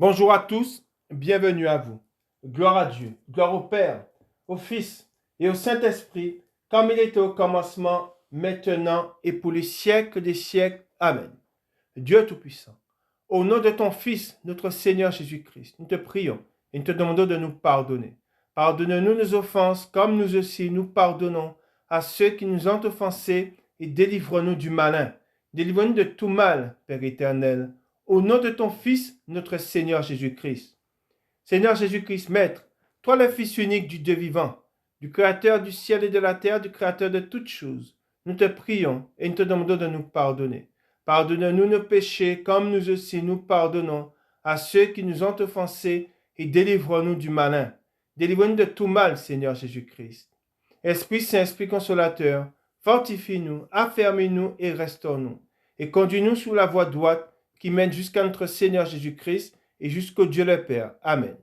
Bonjour à tous, bienvenue à vous. Gloire à Dieu, gloire au Père, au Fils et au Saint-Esprit, comme il était au commencement, maintenant et pour les siècles des siècles. Amen. Dieu Tout-Puissant, au nom de ton Fils, notre Seigneur Jésus-Christ, nous te prions et nous te demandons de nous pardonner. Pardonne-nous nos offenses, comme nous aussi nous pardonnons à ceux qui nous ont offensés, et délivre-nous du malin. Délivre-nous de tout mal, Père éternel, au nom de ton Fils, notre Seigneur Jésus-Christ. Seigneur Jésus-Christ, Maître, toi le Fils unique du Dieu vivant, du Créateur du ciel et de la terre, du Créateur de toutes choses, nous te prions et nous te demandons de nous pardonner. Pardonne-nous nos péchés, comme nous aussi nous pardonnons à ceux qui nous ont offensés, et délivre-nous du malin. Délivre-nous de tout mal, Seigneur Jésus-Christ. Esprit Saint, Esprit Consolateur, fortifie-nous, affermis-nous et restaure-nous. Et conduis-nous sur la voie droite qui mène jusqu'à notre Seigneur Jésus-Christ et jusqu'au Dieu le Père. Amen.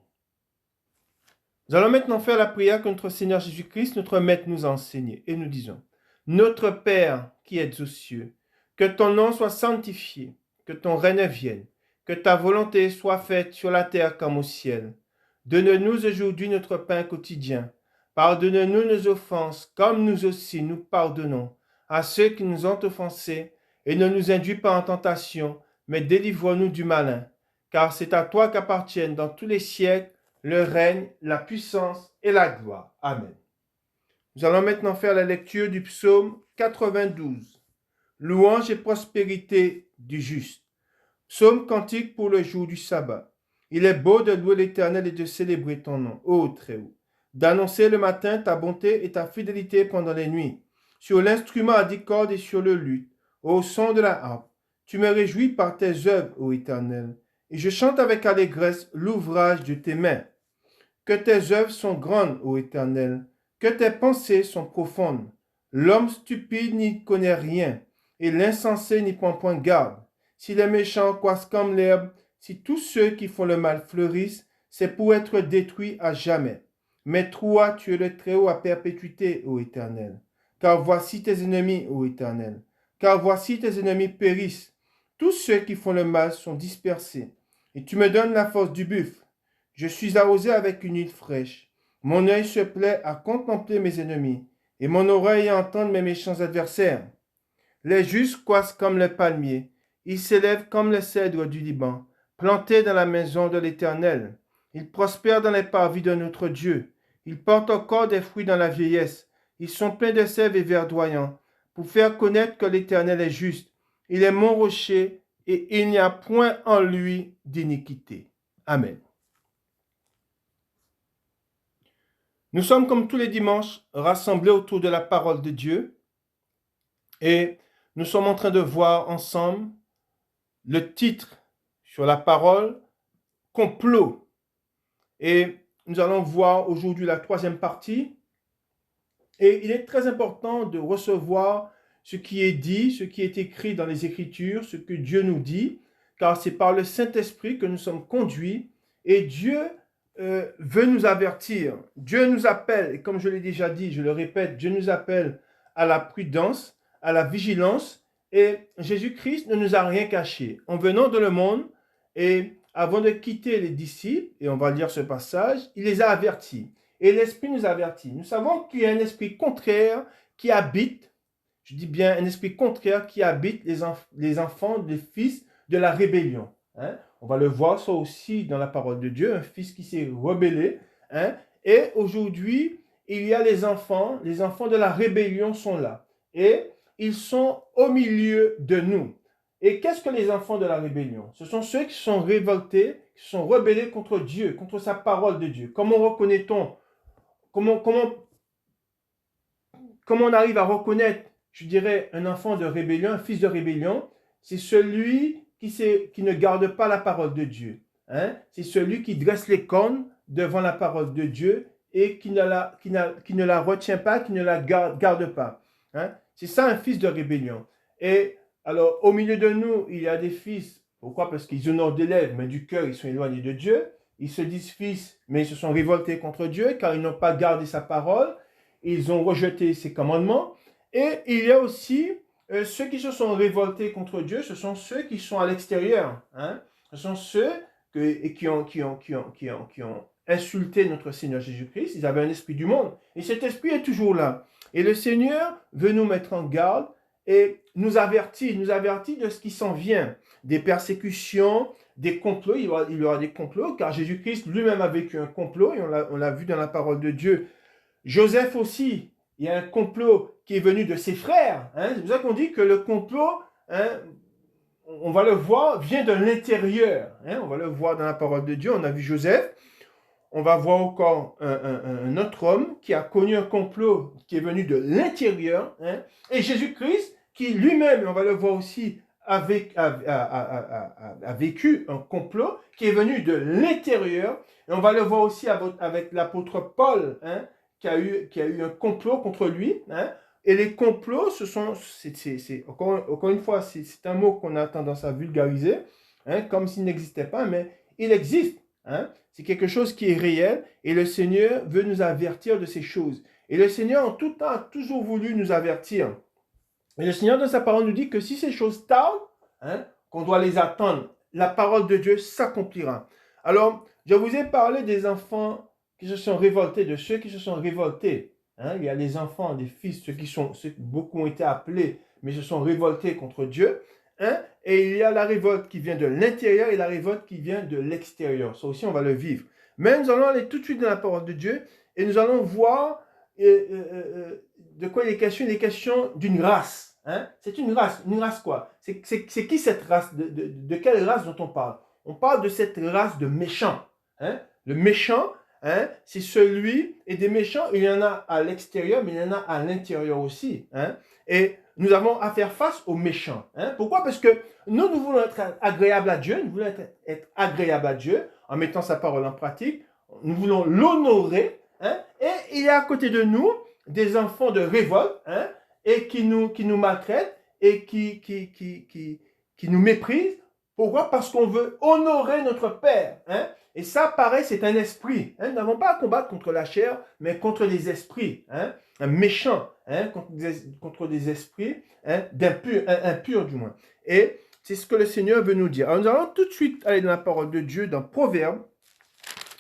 Nous allons maintenant faire la prière que notre Seigneur Jésus-Christ, notre Maître, nous a enseignée. Et nous disons, Notre Père qui es aux cieux, que ton nom soit sanctifié, que ton règne vienne, que ta volonté soit faite sur la terre comme au ciel. Donne-nous aujourd'hui notre pain quotidien. Pardonne-nous nos offenses, comme nous aussi nous pardonnons à ceux qui nous ont offensés, et ne nous induis pas en tentation, mais délivre-nous du malin. Car c'est à toi qu'appartiennent dans tous les siècles le règne, la puissance et la gloire. Amen. Nous allons maintenant faire la lecture du psaume 92. Louange et prospérité du juste. Psaume cantique pour le jour du sabbat. Il est beau de louer l'Éternel et de célébrer ton nom, ô Très-Haut. D'annoncer le matin ta bonté et ta fidélité pendant les nuits, sur l'instrument à 10 cordes et sur le luth, au son de la harpe. Tu me réjouis par tes œuvres, ô Éternel, et je chante avec allégresse l'ouvrage de tes mains. Que tes œuvres sont grandes, ô Éternel, que tes pensées sont profondes. L'homme stupide n'y connaît rien, et l'insensé n'y prend point garde. Si les méchants croissent comme l'herbe, si tous ceux qui font le mal fleurissent, c'est pour être détruits à jamais. Mais toi, tu es le Très-Haut à perpétuité, ô Éternel. Car voici tes ennemis, ô Éternel. Car voici tes ennemis périssent. Tous ceux qui font le mal sont dispersés. Et tu me donnes la force du buffle. Je suis arrosé avec une huile fraîche. Mon œil se plaît à contempler mes ennemis, et mon oreille à entendre mes méchants adversaires. Les justes croissent comme les palmiers, ils s'élèvent comme les cèdres du Liban, plantés dans la maison de l'Éternel. Ils prospèrent dans les parvis de notre Dieu. Ils portent encore des fruits dans la vieillesse. Ils sont pleins de sève et verdoyants, pour faire connaître que l'Éternel est juste. Il est mon rocher, et il n'y a point en lui d'iniquité. Amen. Nous sommes comme tous les dimanches rassemblés autour de la parole de Dieu et nous sommes en train de voir ensemble le titre sur la parole, complot. Et nous allons voir aujourd'hui la troisième partie. Et il est très important de recevoir ce qui est dit, ce qui est écrit dans les Écritures, ce que Dieu nous dit, car c'est par le Saint-Esprit que nous sommes conduits et Dieu veut nous avertir. Dieu nous appelle, et comme je l'ai déjà dit, je le répète, Dieu nous appelle à la prudence, à la vigilance, et Jésus-Christ ne nous a rien caché. En venant dans le monde, et avant de quitter les disciples, et on va lire ce passage, il les a avertis. Et l'Esprit nous avertit. Nous savons qu'il y a un esprit contraire qui habite, je dis bien un esprit contraire qui habite les enfants, les fils de la rébellion. Hein? On va le voir ça aussi dans la parole de Dieu, un fils qui s'est rebellé. Hein? Et aujourd'hui, il y a les enfants de la rébellion sont là. Et ils sont au milieu de nous. Et qu'est-ce que les enfants de la rébellion? Ce sont ceux qui sont révoltés, qui sont rebellés contre Dieu, contre sa parole de Dieu. Comment reconnaît-on? Comment on arrive à reconnaître, je dirais, un enfant de rébellion, un fils de rébellion? C'est celui qui ne garde pas la parole de Dieu. Hein? C'est celui qui dresse les cornes devant la parole de Dieu et qui ne la retient pas, qui ne la garde pas. Hein? C'est ça un fils de rébellion. Et alors, au milieu de nous, il y a des fils. Pourquoi? Parce qu'ils honorent des lèvres, mais du cœur, ils sont éloignés de Dieu. Ils se disent fils, mais ils se sont révoltés contre Dieu car ils n'ont pas gardé sa parole. Ils ont rejeté ses commandements. Et il y a aussi ceux qui se sont révoltés contre Dieu, ce sont ceux qui sont à l'extérieur. Hein? Ce sont ceux et qui ont insulté notre Seigneur Jésus-Christ. Ils avaient un esprit du monde. Et cet esprit est toujours là. Et le Seigneur veut nous mettre en garde et nous avertit de ce qui s'en vient, des persécutions, des complots. Il y aura des complots, car Jésus-Christ lui-même a vécu un complot, et on l'a vu dans la parole de Dieu. Joseph aussi, il y a un complot qui est venu de ses frères. C'est pour ça qu'on dit que le complot, on va le voir, vient de l'intérieur. On va le voir dans la parole de Dieu. On a vu Joseph. On va voir encore un autre homme qui a connu un complot qui est venu de l'intérieur. Et Jésus-Christ, qui lui-même, on va le voir aussi, a vécu un complot qui est venu de l'intérieur. Et on va le voir aussi avec l'apôtre Paul, qui a eu un complot contre lui. Et les complots, encore une fois, c'est un mot qu'on a tendance à vulgariser, comme s'il n'existait pas, mais il existe. C'est quelque chose qui est réel, et le Seigneur veut nous avertir de ces choses. Et le Seigneur, en tout temps, a toujours voulu nous avertir. Et le Seigneur, dans sa parole, nous dit que si ces choses tardent, qu'on doit les attendre, la parole de Dieu s'accomplira. Alors, je vous ai parlé des enfants qui se sont révoltés, de ceux qui se sont révoltés. Il y a les enfants, des fils, ceux beaucoup ont été appelés, mais se sont révoltés contre Dieu. Et il y a la révolte qui vient de l'intérieur et la révolte qui vient de l'extérieur. Ça aussi, on va le vivre. Mais nous allons aller tout de suite dans la parole de Dieu et nous allons voir de quoi il est question. Il est question d'une race. C'est une race. Une race quoi? C'est qui cette race? De quelle race dont on parle? On parle de cette race de méchants. Le méchant, c'est celui, et des méchants, il y en a à l'extérieur, mais il y en a à l'intérieur aussi. Et nous avons à faire face aux méchants. Pourquoi? Parce que nous voulons être agréables à Dieu, nous voulons être agréables à Dieu en mettant sa parole en pratique. Nous voulons l'honorer. Et il y a à côté de nous des enfants de révolte et qui nous maltraitent et qui nous méprisent. Pourquoi? Parce qu'on veut honorer notre Père. Et ça, pareil, c'est un esprit. Nous n'avons pas à combattre contre la chair, mais contre les esprits. Un méchant, contre des esprits impurs du moins. Et c'est ce que le Seigneur veut nous dire. Alors nous allons tout de suite aller dans la parole de Dieu, dans Proverbes.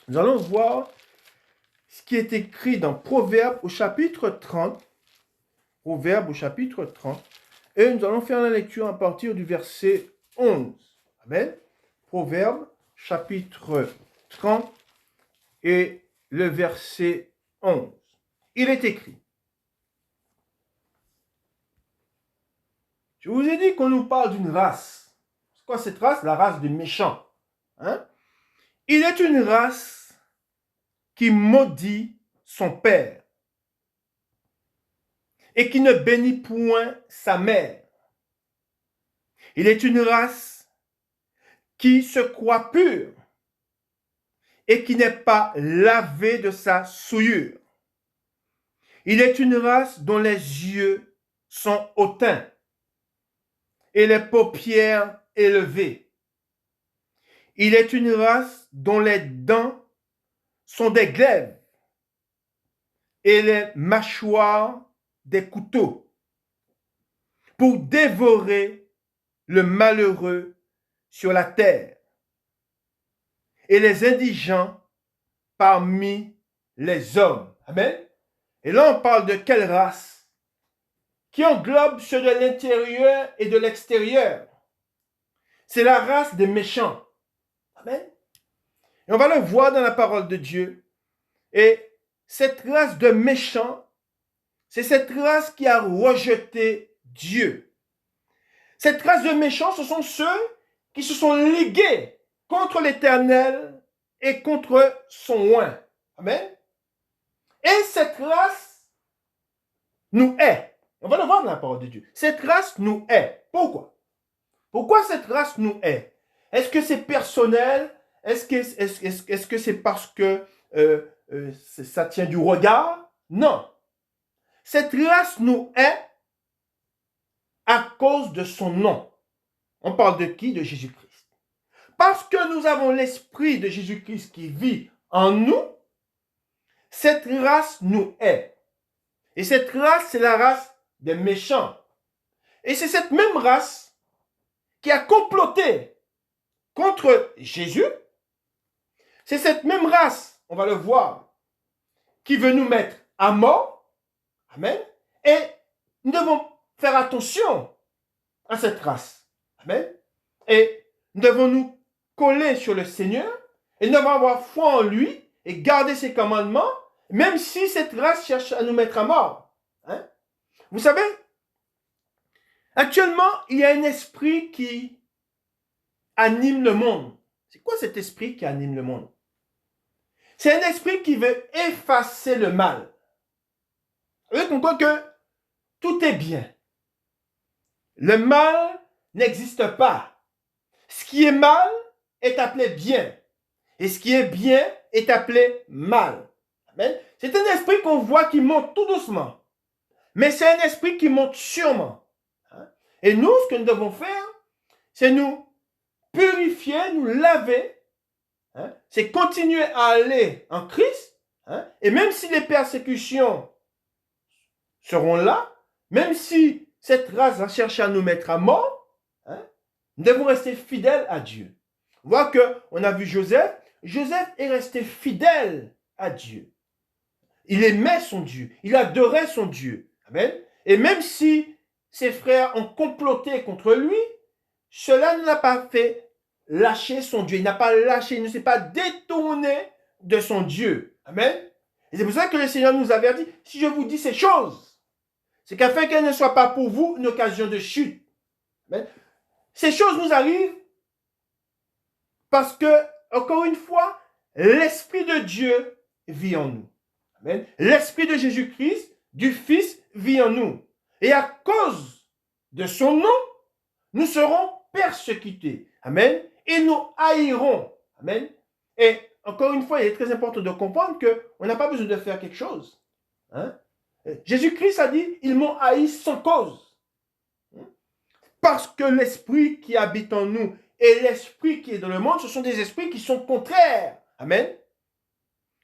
Nous allons voir ce qui est écrit dans Proverbes au chapitre 30. Proverbes au chapitre 30. Et nous allons faire la lecture à partir du verset 11. Amen. Proverbes chapitre 30 et le verset 11. Il est écrit. Je vous ai dit qu'on nous parle d'une race. C'est quoi cette race? La race des méchants. Il est une race qui maudit son père et qui ne bénit point sa mère. Il est une race qui se croit pure et qui n'est pas lavé de sa souillure. Il est une race dont les yeux sont hautains et les paupières élevées. Il est une race dont les dents sont des glaives et les mâchoires des couteaux pour dévorer le malheureux sur la terre et les indigents parmi les hommes. Amen. Et là, on parle de quelle race? Qui englobe ceux de l'intérieur et de l'extérieur. C'est la race des méchants. Amen. Et on va le voir dans la parole de Dieu. Et cette race de méchants, c'est cette race qui a rejeté Dieu. Cette race de méchants, ce sont ceux qui se sont ligués contre l'Éternel et contre son oint. Amen. Et cette race nous hait. On va le voir dans la parole de Dieu. Cette race nous hait. Pourquoi? Pourquoi cette race nous hait? Est-ce que c'est personnel? Est-ce que c'est parce que ça tient du regard? Non. Cette race nous hait à cause de son nom. On parle de qui? De Jésus-Christ. Parce que nous avons l'esprit de Jésus-Christ qui vit en nous, cette race nous hait. Et cette race, c'est la race des méchants. Et c'est cette même race qui a comploté contre Jésus C'est cette même race, on va le voir, qui veut nous mettre à mort. Amen. Et nous devons faire attention à cette race. Amen. Et nous devons nous coller sur le Seigneur et nous devons avoir foi en lui et garder ses commandements, même si cette race cherche à nous mettre à mort. Hein? Vous savez, actuellement, il y a un esprit qui anime le monde. C'est quoi cet esprit qui anime le monde? C'est un esprit qui veut effacer le mal. Vous voyez qu'on croit que tout est bien. Le mal n'existe pas. Ce qui est mal est appelé bien. Et ce qui est bien est appelé mal. Amen. C'est un esprit qu'on voit qui monte tout doucement. Mais c'est un esprit qui monte sûrement. Et nous, ce que nous devons faire, c'est nous purifier, nous laver. C'est continuer à aller en Christ. Et même si les persécutions seront là, même si cette race va chercher à nous mettre à mort, nous devons rester fidèles à Dieu. On voit qu'on a vu Joseph. Joseph est resté fidèle à Dieu. Il aimait son Dieu. Il adorait son Dieu. Amen. Et même si ses frères ont comploté contre lui, cela ne l'a pas fait lâcher son Dieu. Il n'a pas lâché, il ne s'est pas détourné de son Dieu. Amen. Et c'est pour ça que le Seigneur nous avertit, si je vous dis ces choses, c'est qu'afin qu'elles ne soient pas pour vous une occasion de chute. Amen. Ces choses nous arrivent parce que, encore une fois, l'Esprit de Dieu vit en nous. Amen. L'Esprit de Jésus-Christ, du Fils, vit en nous. Et à cause de son nom, nous serons persécutés. Amen. Et nous haïrons. Amen. Et encore une fois, il est très important de comprendre qu'on n'a pas besoin de faire quelque chose. Jésus-Christ a dit, ils m'ont haï sans cause. Parce que l'esprit qui habite en nous et l'esprit qui est dans le monde, ce sont des esprits qui sont contraires. Amen.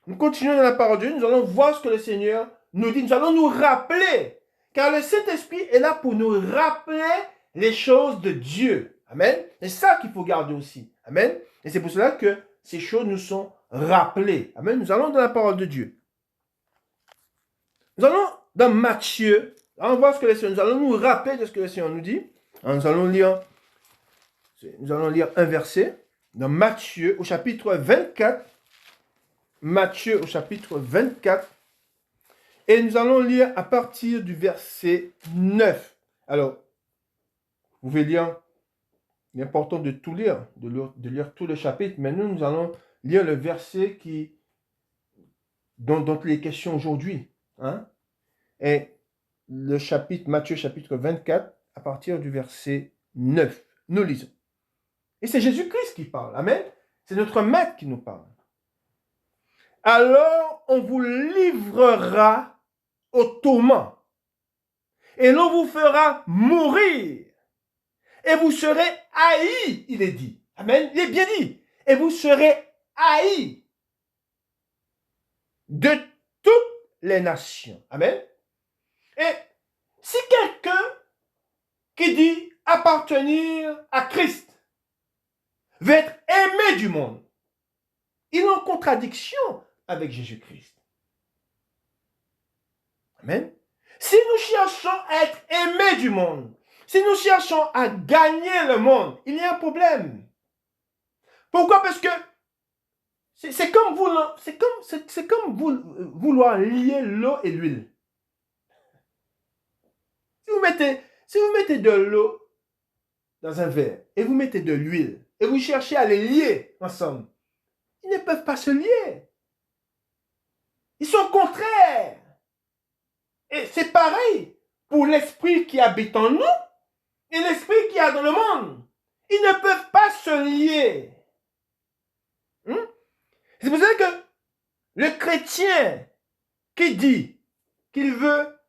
Nous continuons dans la parole de Dieu, nous allons voir ce que le Seigneur nous dit, nous allons nous rappeler, car le Saint-Esprit est là pour nous rappeler les choses de Dieu. Amen. C'est ça qu'il faut garder aussi. Amen. Et c'est pour cela que ces choses nous sont rappelées. Amen. Nous allons dans la parole de Dieu. Nous allons dans Matthieu, allons voir ce que le Seigneur, nous allons nous rappeler de ce que le Seigneur nous dit. Nous allons lire un verset dans Matthieu au chapitre 24. Matthieu au chapitre 24. Et nous allons lire à partir du verset 9. Alors, vous pouvez lire, il est important de tout lire, de lire tout le chapitre, mais nous allons lire le verset dont il est question aujourd'hui. Et le chapitre, Matthieu chapitre 24, à partir du verset 9. Nous lisons. Et c'est Jésus-Christ qui parle. Amen. C'est notre maître qui nous parle. Alors on vous livrera au tourment et l'on vous fera mourir et vous serez haïs, il est dit. Amen. Il est bien dit. Et vous serez haïs de toutes les nations. Amen. Et si quelqu'un qui dit appartenir à Christ veut être aimé du monde, il est en contradiction avec Jésus-Christ. Amen. Si nous cherchons à être aimés du monde, si nous cherchons à gagner le monde, il y a un problème. Pourquoi? Parce que c'est comme vouloir lier l'eau et l'huile. Si vous mettez de l'eau dans un verre et vous mettez de l'huile et vous cherchez à les lier ensemble, ils ne peuvent pas se lier. Ils sont contraires. Et c'est pareil pour l'esprit qui habite en nous et l'esprit qui est dans le monde. Ils ne peuvent pas se lier. C'est pour ça que le chrétien qui dit qu'il veut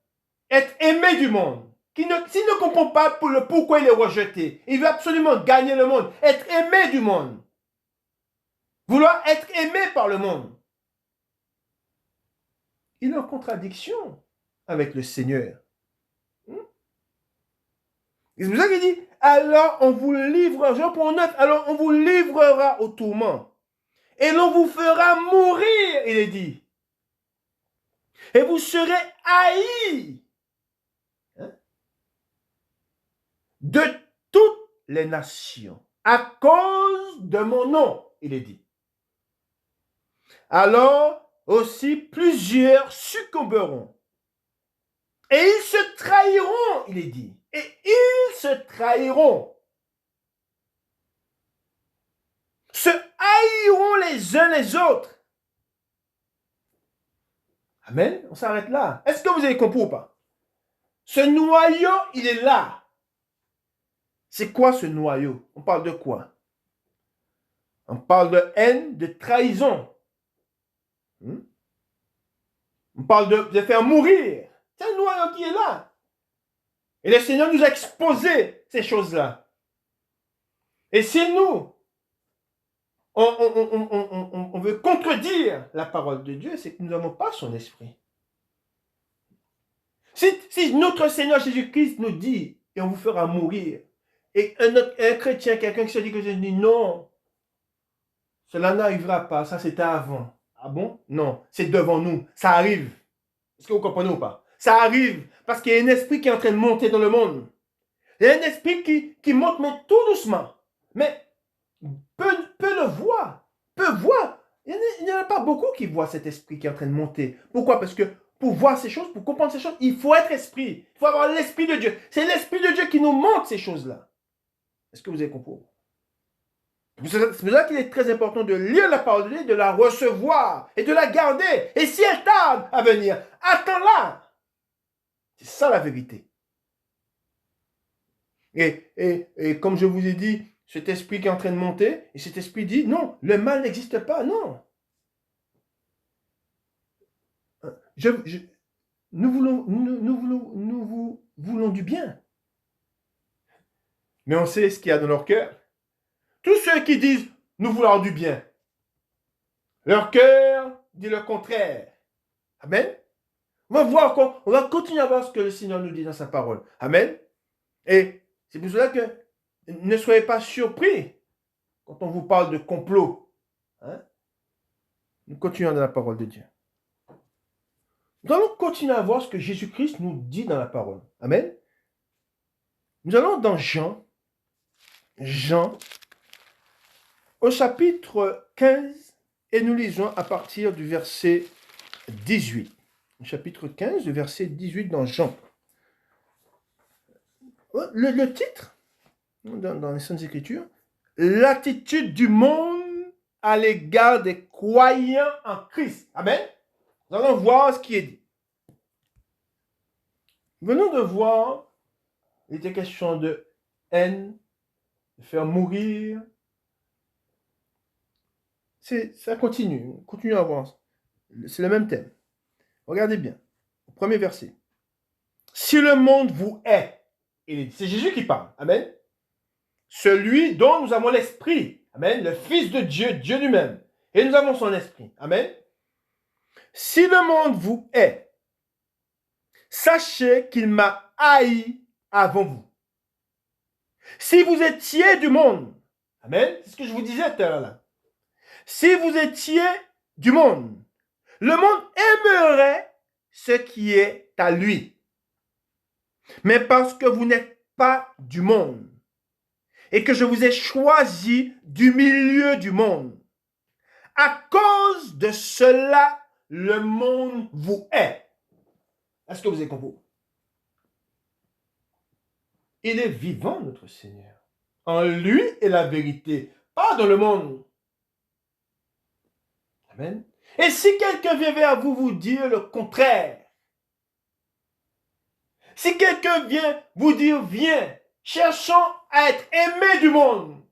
être aimé du monde, s'il ne comprend pas pourquoi il est rejeté, il veut absolument gagner le monde, être aimé du monde, vouloir être aimé par le monde, il est en contradiction avec le Seigneur. C'est pour ça qu'il dit, alors on vous livrera, Jean pour 9, alors on vous livrera au tourment et l'on vous fera mourir, il est dit. Et vous serez haïs de toutes les nations à cause de mon nom, il est dit. Alors aussi plusieurs succomberont. Et ils se trahiront, il est dit. Et ils se trahiront. Se haïront les uns les autres. Amen. On s'arrête là. Est-ce que vous avez compris ou pas? Ce noyau, il est là. C'est quoi ce noyau? On parle de quoi? On parle de haine, de trahison. On parle de faire mourir. C'est un noyau qui est là. Et le Seigneur nous a exposé ces choses-là. Et si nous, on veut contredire la parole de Dieu, c'est que nous n'avons pas son esprit. Si notre Seigneur Jésus-Christ nous dit, et on vous fera mourir, et un chrétien, quelqu'un qui se dit que je dis non, cela n'arrivera pas, ça c'était avant. Ah bon? Non, c'est devant nous, ça arrive. Est-ce que vous comprenez ou pas? Ça arrive, parce qu'il y a un esprit qui est en train de monter dans le monde. Il y a un esprit qui monte, mais tout doucement. Mais peut le voir, peut voir. Il n'y en a pas beaucoup qui voient cet esprit qui est en train de monter. Pourquoi? Parce que pour voir ces choses, pour comprendre ces choses, il faut être esprit. Il faut avoir l'esprit de Dieu. C'est l'esprit de Dieu qui nous montre ces choses-là. Est-ce que vous avez compris? C'est pour ça qu'il est très important de lire la parole de Dieu, de la recevoir et de la garder. Et si elle tarde à venir, attends-la. C'est ça la vérité. Et comme je vous ai dit, cet esprit qui est en train de monter, et cet esprit dit, non, le mal n'existe pas, non. Nous voulons du bien. Mais on sait ce qu'il y a dans leur cœur. Tous ceux qui disent, nous voulons du bien, leur cœur dit le contraire. Amen. On va continuer à voir ce que le Seigneur nous dit dans sa parole. Amen. Et c'est pour cela que ne soyez pas surpris quand on vous parle de complot. Hein? Nous continuons dans la parole de Dieu. Nous allons continuer à voir ce que Jésus-Christ nous dit dans la parole. Amen. Nous allons dans Jean, au chapitre 15, et nous lisons à partir du verset 18. Chapitre 15, le verset 18 dans Jean. Le titre, dans les Saintes Écritures, l'attitude du monde à l'égard des croyants en Christ. Amen. Nous allons voir ce qui est dit. Venons de voir, il était question de haine, de faire mourir. Ça continue, continue à voir. C'est le même thème. Regardez bien, au premier verset. Si le monde vous hait, c'est Jésus qui parle. Amen. Celui dont nous avons l'esprit. Amen. Le Fils de Dieu, Dieu lui-même. Et nous avons son esprit. Amen. Si le monde vous hait, sachez qu'il m'a haï avant vous. Si vous étiez du monde, amen, c'est ce que je vous disais tout à l'heure. Si vous étiez du monde, le monde aimerait ce qui est à lui. Mais parce que vous n'êtes pas du monde et que je vous ai choisi du milieu du monde, à cause de cela, le monde vous hait. Est-ce que vous avez compris? Il est vivant, notre Seigneur. En lui est la vérité, pas dans le monde. Amen. Et si quelqu'un vient vers vous vous dire le contraire, si quelqu'un vient vous dire, viens, cherchons à être aimés du monde.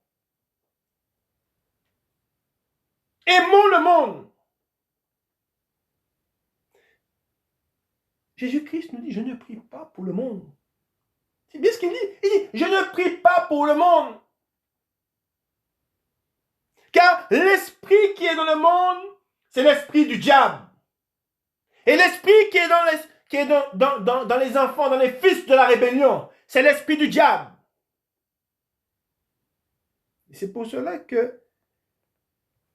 Aimons le monde. Jésus-Christ nous dit, je ne prie pas pour le monde. C'est bien ce qu'il dit. Il dit, je ne prie pas pour le monde. Car l'esprit qui est dans le monde, c'est l'esprit du diable. Et l'esprit qui est dans les enfants, dans les fils de la rébellion, c'est l'esprit du diable. Et c'est pour cela que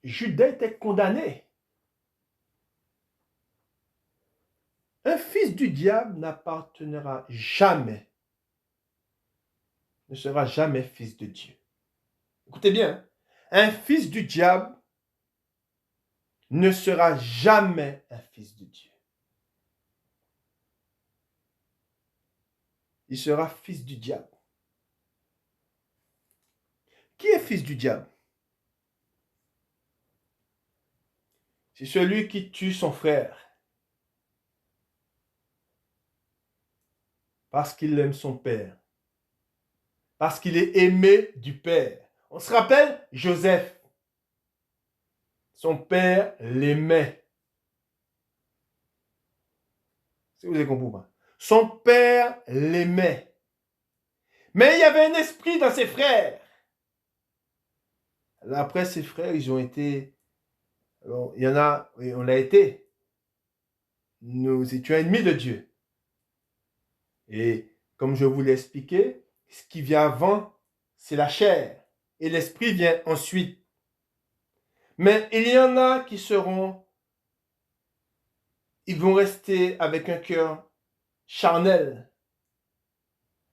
Judas était condamné. Un fils du diable n'appartiendra jamais, ne sera jamais fils de Dieu. Écoutez bien, un fils du diable ne sera jamais un fils de Dieu. Il sera fils du diable. Qui est fils du diable? C'est celui qui tue son frère parce qu'il aime son père, parce qu'il est aimé du père. On se rappelle Joseph. Son père l'aimait. Si vous avez compris pas. Son père l'aimait. Mais il y avait un esprit dans ses frères. Alors après, ses frères, ils ont été... Alors, il y en a, et on l'a été. Nous étions ennemis de Dieu. Et comme je vous l'ai expliqué, ce qui vient avant, c'est la chair. Et l'esprit vient ensuite. Mais il y en a qui seront... Ils vont rester avec un cœur charnel.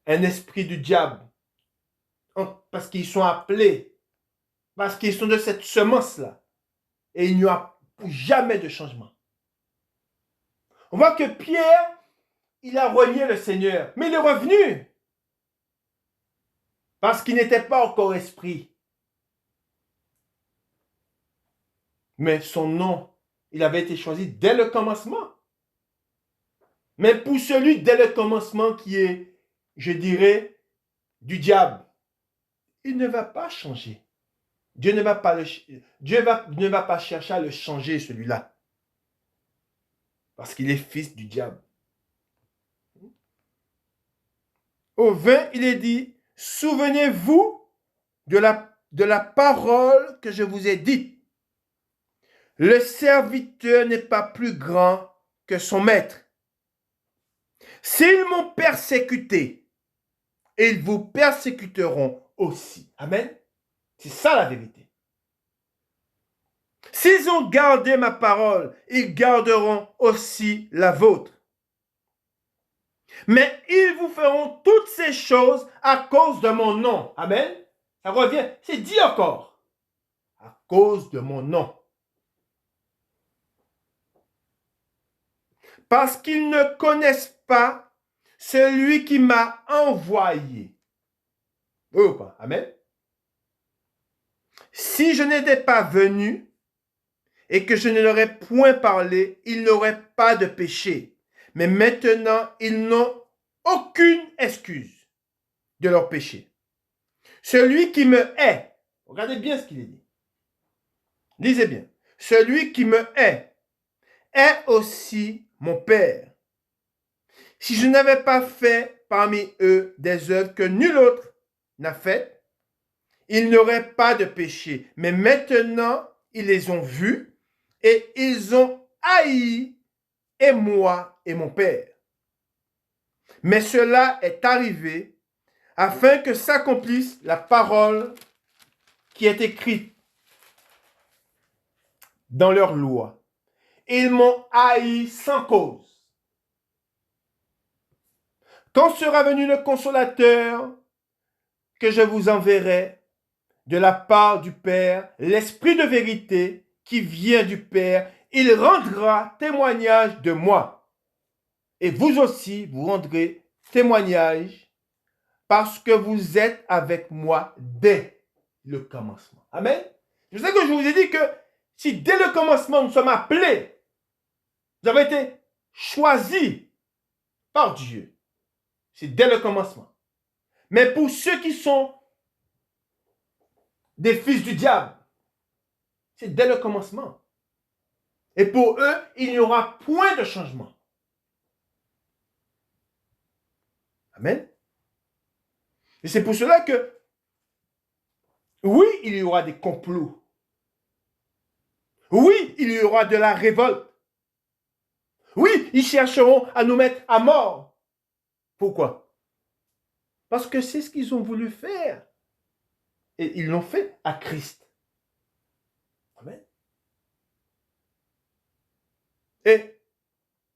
Un esprit du diable. Parce qu'ils sont appelés. Parce qu'ils sont de cette semence-là. Et il n'y aura jamais de changement. On voit que Pierre, il a renié le Seigneur, mais il est revenu. Parce qu'il n'était pas encore esprit. Mais son nom, il avait été choisi dès le commencement. Mais pour celui dès le commencement qui est, je dirais, du diable, il ne va pas changer. Dieu ne va pas chercher à le changer, celui-là. Parce qu'il est fils du diable. Au 20, il est dit, souvenez-vous de la parole que je vous ai dite. Le serviteur n'est pas plus grand que son maître. S'ils m'ont persécuté, ils vous persécuteront aussi. Amen. C'est ça la vérité. S'ils ont gardé ma parole, ils garderont aussi la vôtre. Mais ils vous feront toutes ces choses à cause de mon nom. Amen. Ça revient, c'est dit encore. À cause de mon nom. Parce qu'ils ne connaissent pas celui qui m'a envoyé. Oh, pas. Amen. Si je n'étais pas venu et que je ne leur ai point parlé, ils n'auraient pas de péché. Mais maintenant, ils n'ont aucune excuse de leur péché. Celui qui me hait, regardez bien ce qu'il est dit. Lisez bien. Celui qui me hait est aussi mon Père. Si je n'avais pas fait parmi eux des œuvres que nul autre n'a faites, ils n'auraient pas de péché. Mais maintenant, ils les ont vus et ils ont haï et moi et mon Père. Mais cela est arrivé afin que s'accomplisse la parole qui est écrite dans leur loi. Ils m'ont haï sans cause. Quand sera venu le consolateur que je vous enverrai de la part du Père, l'Esprit de vérité qui vient du Père, il rendra témoignage de moi. Et vous aussi, vous rendrez témoignage parce que vous êtes avec moi dès le commencement. Amen. Je sais que je vous ai dit que si dès le commencement nous sommes appelés, nous avons été choisis par Dieu, c'est dès le commencement. Mais pour ceux qui sont des fils du diable, c'est dès le commencement. Et pour eux, il n'y aura point de changement. Amen. Et c'est pour cela que, oui, il y aura des complots. Oui, il y aura de la révolte. Oui, ils chercheront à nous mettre à mort. Pourquoi? Parce que c'est ce qu'ils ont voulu faire. Et ils l'ont fait à Christ. Amen. Et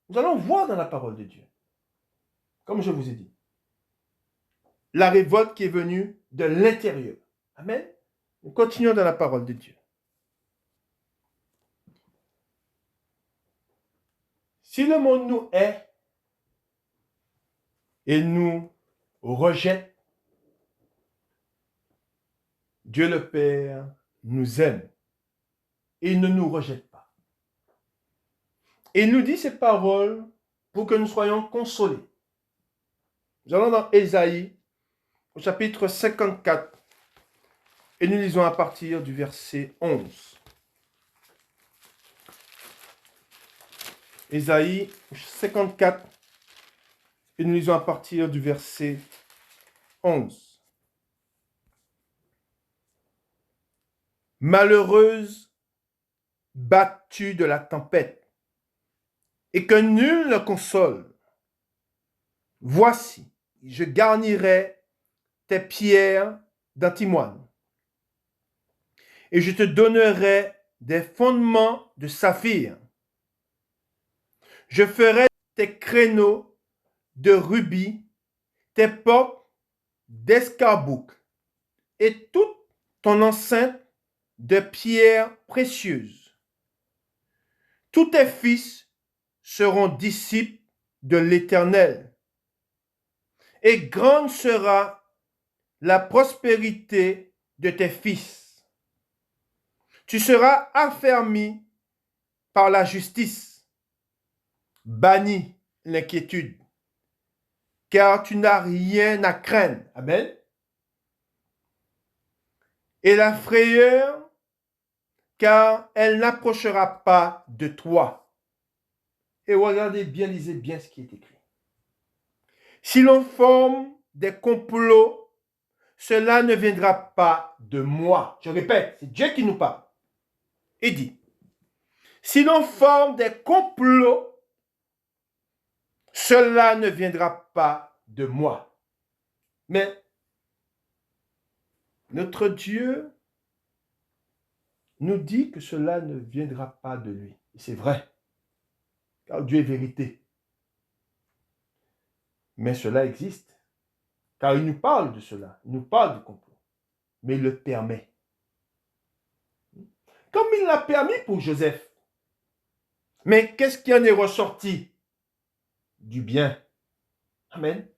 nous allons voir dans la parole de Dieu, comme je vous ai dit, la révolte qui est venue de l'intérieur. Amen. Nous continuons dans la parole de Dieu. Si le monde nous hait et nous rejette, Dieu le Père nous aime et il ne nous rejette pas. Et il nous dit ces paroles pour que nous soyons consolés. Nous allons dans Ésaïe, au chapitre 54, et nous lisons à partir du verset 11. Ésaïe 54, et nous lisons à partir du verset 11. Malheureuse, battue de la tempête, et que nul ne console. Voici, je garnirai tes pierres d'antimoine, et je te donnerai des fondements de saphir. Je ferai tes créneaux de rubis, tes portes d'escarboucle, et toute ton enceinte de pierres précieuses. Tous tes fils seront disciples de l'Éternel, et grande sera la prospérité de tes fils. Tu seras affermi par la justice, banni l'inquiétude, car tu n'as rien à craindre. Amen. Et la frayeur, car elle n'approchera pas de toi. Et regardez bien, lisez bien ce qui est écrit. Si l'on forme des complots, cela ne viendra pas de moi. Je répète, c'est Dieu qui nous parle. Il dit, si l'on forme des complots, cela ne viendra pas de moi. Mais notre Dieu nous dit que cela ne viendra pas de lui. Et c'est vrai, car Dieu est vérité. Mais cela existe, car il nous parle de cela, il nous parle du complot, mais il le permet. Comme il l'a permis pour Joseph. Mais qu'est-ce qui en est ressorti? Du bien. Amen.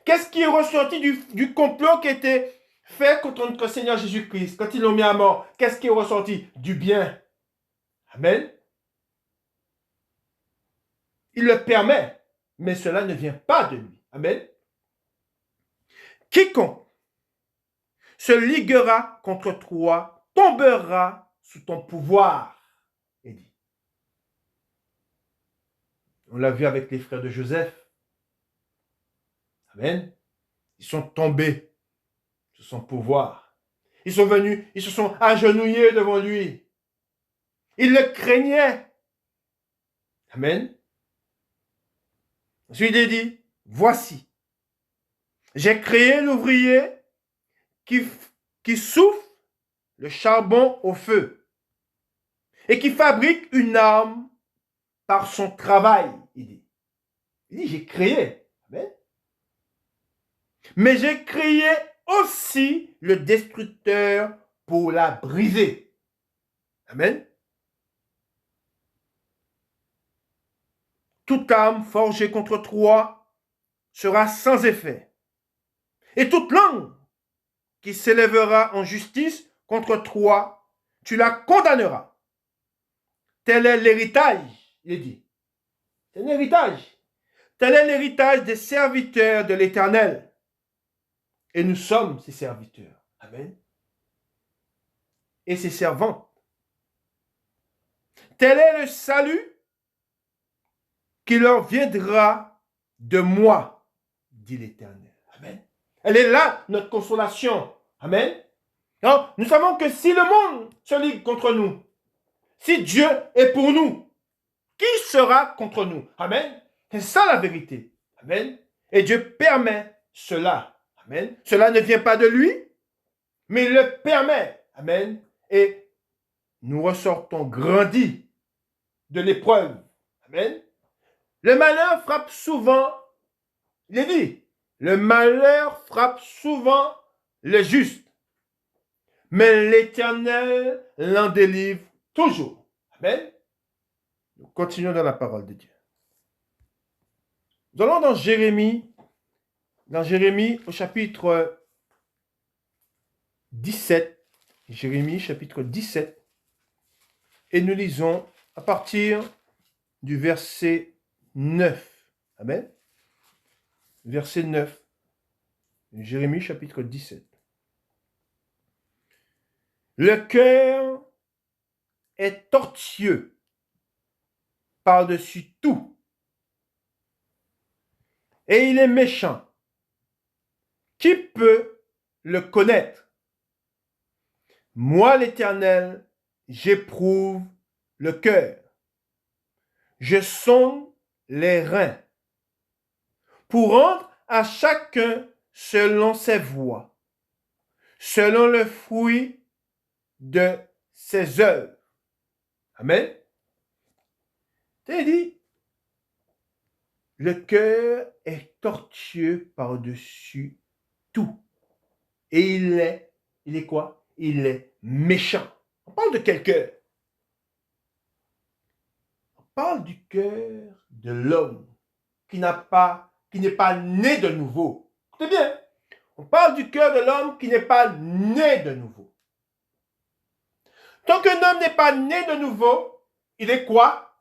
Qu'est-ce qui est ressorti du complot qui était fait contre notre Seigneur Jésus-Christ quand ils l'ont mis à mort? Qu'est-ce qui est ressorti? Du bien. Amen. Il le permet, mais cela ne vient pas de lui. Amen. Quiconque se liguera contre toi tombera sous ton pouvoir. Il dit. On l'a vu avec les frères de Joseph. Amen. Ils sont tombés sous son pouvoir. Ils sont venus, ils se sont agenouillés devant lui. Ils le craignaient. Amen. Ensuite, il dit, voici, j'ai créé l'ouvrier qui souffle le charbon au feu et qui fabrique une arme par son travail, il dit. Il dit, j'ai créé. Amen. Mais j'ai créé aussi le destructeur pour la briser. Amen. Toute arme forgée contre toi sera sans effet. Et toute langue qui s'élèvera en justice contre toi, tu la condamneras. Tel est l'héritage, il dit. C'est un héritage. Tel est l'héritage des serviteurs de l'Éternel. Et nous sommes ses serviteurs. Amen. Et ses servantes. Tel est le salut qui leur viendra de moi, dit l'Éternel. Amen. Elle est là, notre consolation. Amen. Alors, nous savons que si le monde se ligue contre nous, si Dieu est pour nous, qui sera contre nous? Amen. C'est ça la vérité. Amen. Et Dieu permet cela. Amen. Cela ne vient pas de lui, mais il le permet. Amen. Et nous ressortons grandis de l'épreuve. Amen. Le malheur frappe souvent, il est dit, le malheur frappe souvent le juste, mais l'Éternel l'en délivre toujours. Amen. Nous continuons dans la parole de Dieu. Nous allons dans Jérémie au chapitre 17, Jérémie chapitre 17, et nous lisons à partir du verset 9. Amen. Verset 9. Jérémie chapitre 17. Le cœur est tortueux par-dessus tout, et il est méchant. Qui peut le connaître? Moi, l'Éternel, j'éprouve le cœur. Je sonde les reins pour rendre à chacun selon ses voies, selon le fruit de ses œuvres. Amen. T'as dit, le cœur est tortueux par-dessus tout. Et il est quoi? Il est méchant. On parle de quel cœur? On parle du cœur de l'homme qui n'est pas né de nouveau. Écoutez bien, on parle du cœur de l'homme qui n'est pas né de nouveau. Tant qu'un homme n'est pas né de nouveau, il est quoi?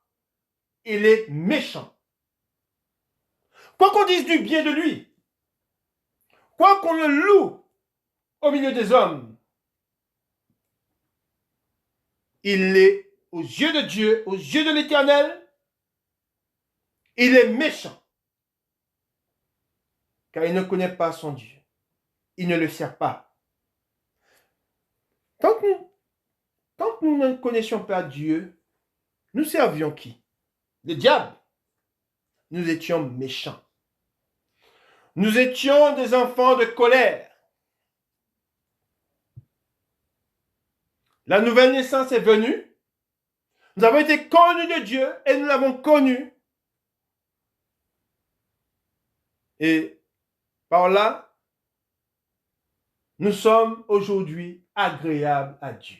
Il est méchant. Quoi qu'on dise du bien de lui, quoi qu'on le loue au milieu des hommes, il est, aux yeux de Dieu, aux yeux de l'Éternel, il est méchant. Car il ne connaît pas son Dieu. Il ne le sert pas. Tant que nous ne connaissions pas Dieu, nous servions qui? Le diable. Nous étions méchants. Nous étions des enfants de colère. La nouvelle naissance est venue. Nous avons été connus de Dieu et nous l'avons connu. Et par là, nous sommes aujourd'hui agréables à Dieu.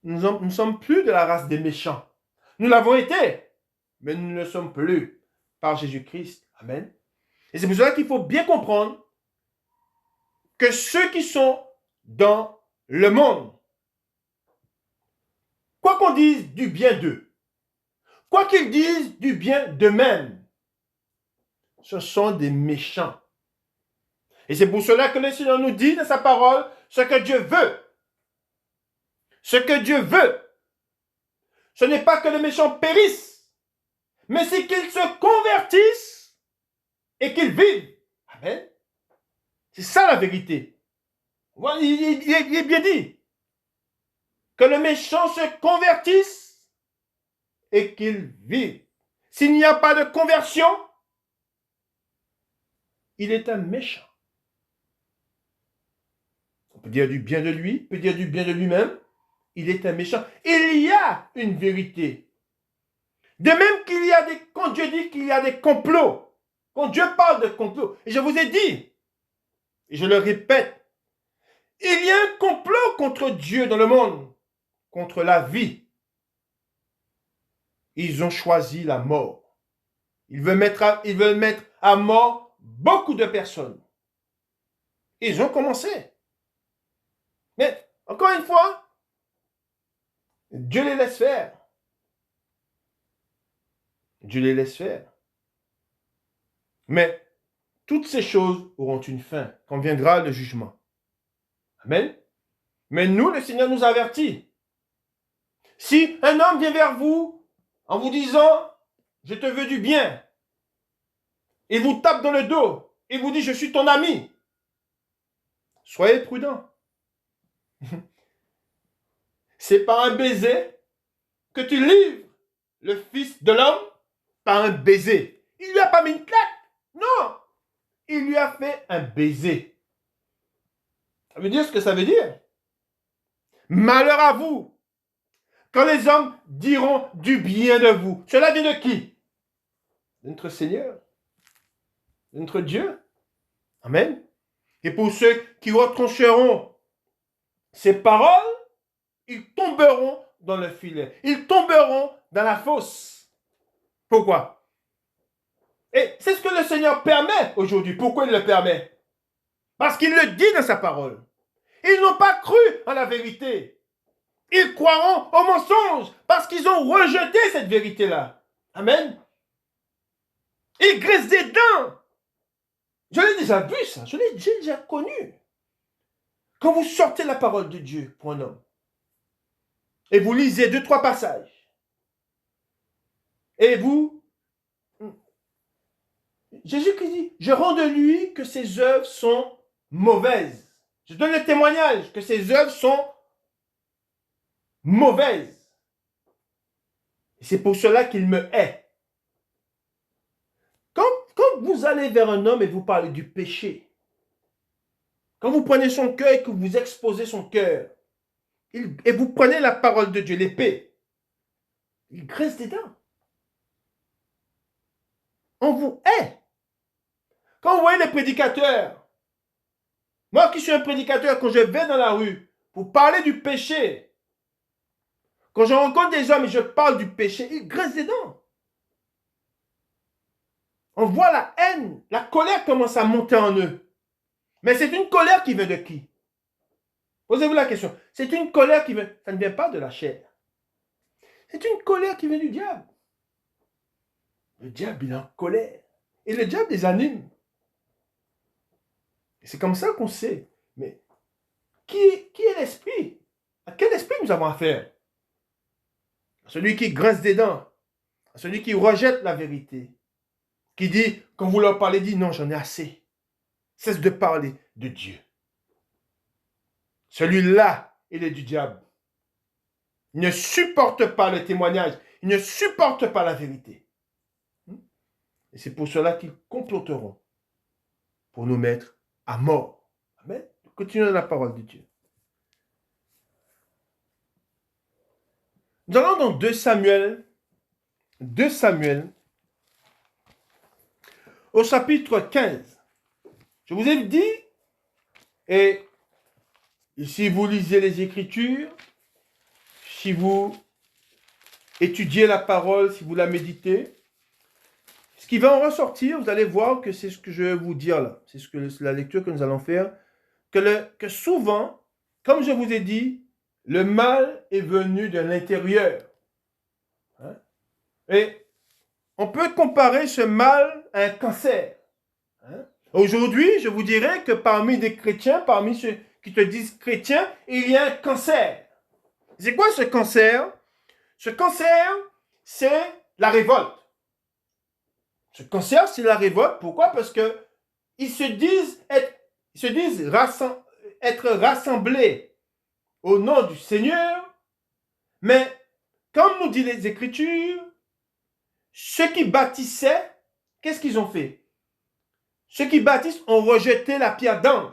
Nous ne sommes plus de la race des méchants. Nous l'avons été, mais nous ne le sommes plus par Jésus-Christ. Amen. Et c'est pour cela qu'il faut bien comprendre que ceux qui sont dans le monde, quoi qu'on dise du bien d'eux, quoi qu'ils disent du bien d'eux-mêmes, ce sont des méchants. Et c'est pour cela que le Seigneur nous dit dans sa parole ce que Dieu veut. Ce que Dieu veut, ce n'est pas que les méchants périssent, mais c'est qu'ils se convertissent et qu'ils vivent. Amen. C'est ça la vérité. Il est bien dit que le méchant se convertisse et qu'il vive. S'il n'y a pas de conversion, il est un méchant. On peut dire du bien de lui, on peut dire du bien de lui-même. Il est un méchant. Il y a une vérité. De même qu'il y a quand Dieu dit qu'il y a des complots, quand Dieu parle de complots, et je vous ai dit, et je le répète, il y a un complot contre Dieu dans le monde, contre la vie. Ils ont choisi la mort. Ils veulent mettre à mort beaucoup de personnes. Ils ont commencé. Mais, encore une fois, Dieu les laisse faire. Dieu les laisse faire. Mais, toutes ces choses auront une fin, quand viendra le jugement. Amen. Mais nous, le Seigneur nous avertit. Si un homme vient vers vous en vous disant, je te veux du bien, il vous tape dans le dos, il vous dit, je suis ton ami, soyez prudent. C'est par un baiser que tu livres le Fils de l'homme, par un baiser. Il ne lui a pas mis une claque. Non. Il lui a fait un baiser. Ça veut dire ce que ça veut dire. Malheur à vous. Quand les hommes diront du bien de vous, cela vient de qui? De notre Seigneur, de notre Dieu. Amen. Et pour ceux qui retrancheront ces paroles, ils tomberont dans le filet. Ils tomberont dans la fosse. Pourquoi? Et c'est ce que le Seigneur permet aujourd'hui. Pourquoi il le permet? Parce qu'il le dit dans sa parole. Ils n'ont pas cru en la vérité. Ils croiront au mensonge parce qu'ils ont rejeté cette vérité-là. Amen. Ils graissent des dents. Je l'ai déjà vu ça. Je l'ai déjà connu. Quand vous sortez la parole de Dieu pour un homme et vous lisez 2-3 passages et vous... Jésus-Christ dit, je rends de lui que ses œuvres sont mauvaises. Je donne le témoignage que ses œuvres sont mauvaises. Et c'est pour cela qu'il me hait. Quand vous allez vers un homme et vous parlez du péché, quand vous prenez son cœur et que vous exposez son cœur, et vous prenez la parole de Dieu, l'épée, il graisse des dents. On vous hait. Quand vous voyez les prédicateurs, moi qui suis un prédicateur, quand je vais dans la rue pour parler du péché, quand je rencontre des hommes et je parle du péché, ils graissent des dents. On voit la haine, la colère commence à monter en eux. Mais c'est une colère qui vient de qui? Posez-vous la question. C'est une colère qui vient, ça ne vient pas de la chair. C'est une colère qui vient du diable. Le diable, il est en colère. Et le diable les anime. Et c'est comme ça qu'on sait. Mais qui est l'esprit? À quel esprit nous avons affaire? À celui qui grince des dents. À celui qui rejette la vérité. Qui dit, quand vous leur parlez, dit non, j'en ai assez. Cesse de parler de Dieu. Celui-là, il est du diable. Il ne supporte pas le témoignage. Il ne supporte pas la vérité. Et c'est pour cela qu'ils comploteront pour nous mettre à mort. Amen. Continuons la parole de Dieu. Nous allons dans 2 Samuel, au chapitre 15. Je vous ai dit, et si vous lisez les Écritures, si vous étudiez la parole, si vous la méditez, ce qui va en ressortir, vous allez voir que c'est ce que je vais vous dire là. C'est la lecture que nous allons faire. Que souvent, comme je vous ai dit, le mal est venu de l'intérieur. Hein? Et on peut comparer ce mal à un cancer. Hein? Aujourd'hui, je vous dirais que parmi des chrétiens, parmi ceux qui te disent chrétiens, il y a un cancer. C'est quoi ce cancer? Ce cancer, c'est la révolte. Ce cancer, c'est la révolte. Pourquoi? Parce que ils se disent être rassemblés au nom du Seigneur, mais comme nous dit les Écritures, ceux qui bâtissaient, qu'est-ce qu'ils ont fait? Ceux qui bâtissent ont rejeté la pierre d'angle.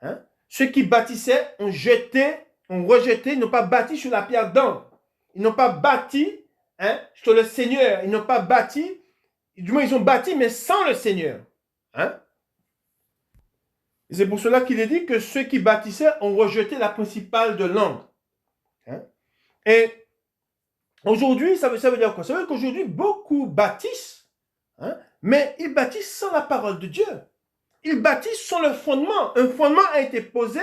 Hein? Ceux qui bâtissaient ont rejeté, ils n'ont pas bâti sur la pierre d'angle. Ils n'ont pas bâti sur le Seigneur. Ils n'ont pas bâti, du moins ils ont bâti, mais sans le Seigneur. Hein? Et c'est pour cela qu'il est dit que ceux qui bâtissaient ont rejeté la principale de l'angle. Hein? Et aujourd'hui, ça veut dire quoi? Ça veut dire qu'aujourd'hui, beaucoup bâtissent, mais ils bâtissent sans la parole de Dieu. Ils bâtissent sur le fondement. Un fondement a été posé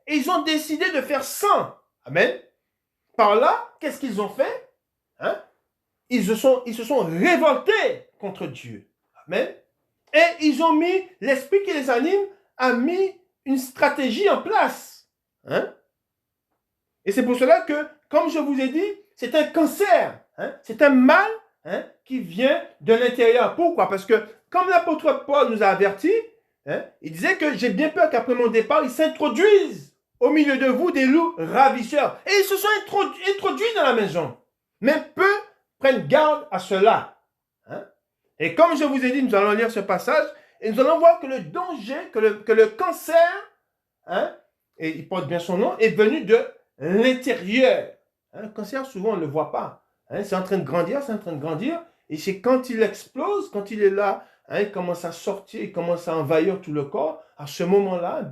et ils ont décidé de faire sans. Amen. Par là, qu'est-ce qu'ils ont fait? Ils se sont révoltés contre Dieu. Amen. Et ils ont mis, l'esprit qui les anime a mis une stratégie en place. Et c'est pour cela que, comme je vous ai dit, c'est un cancer. C'est un mal qui vient de l'intérieur. Pourquoi? Parce que, comme l'apôtre Paul nous a avertis, il disait que j'ai bien peur qu'après mon départ, ils s'introduisent au milieu de vous des loups ravisseurs. Et ils se sont introduits dans la maison. Mais peu prennent garde à cela. Et comme je vous ai dit, nous allons lire ce passage et nous allons voir que le danger, que le cancer, et il porte bien son nom, est venu de l'intérieur. Le cancer, souvent, on ne le voit pas. C'est en train de grandir, c'est en train de grandir. Et c'est quand il explose, quand il est là, il commence à sortir, il commence à envahir tout le corps. À ce moment-là,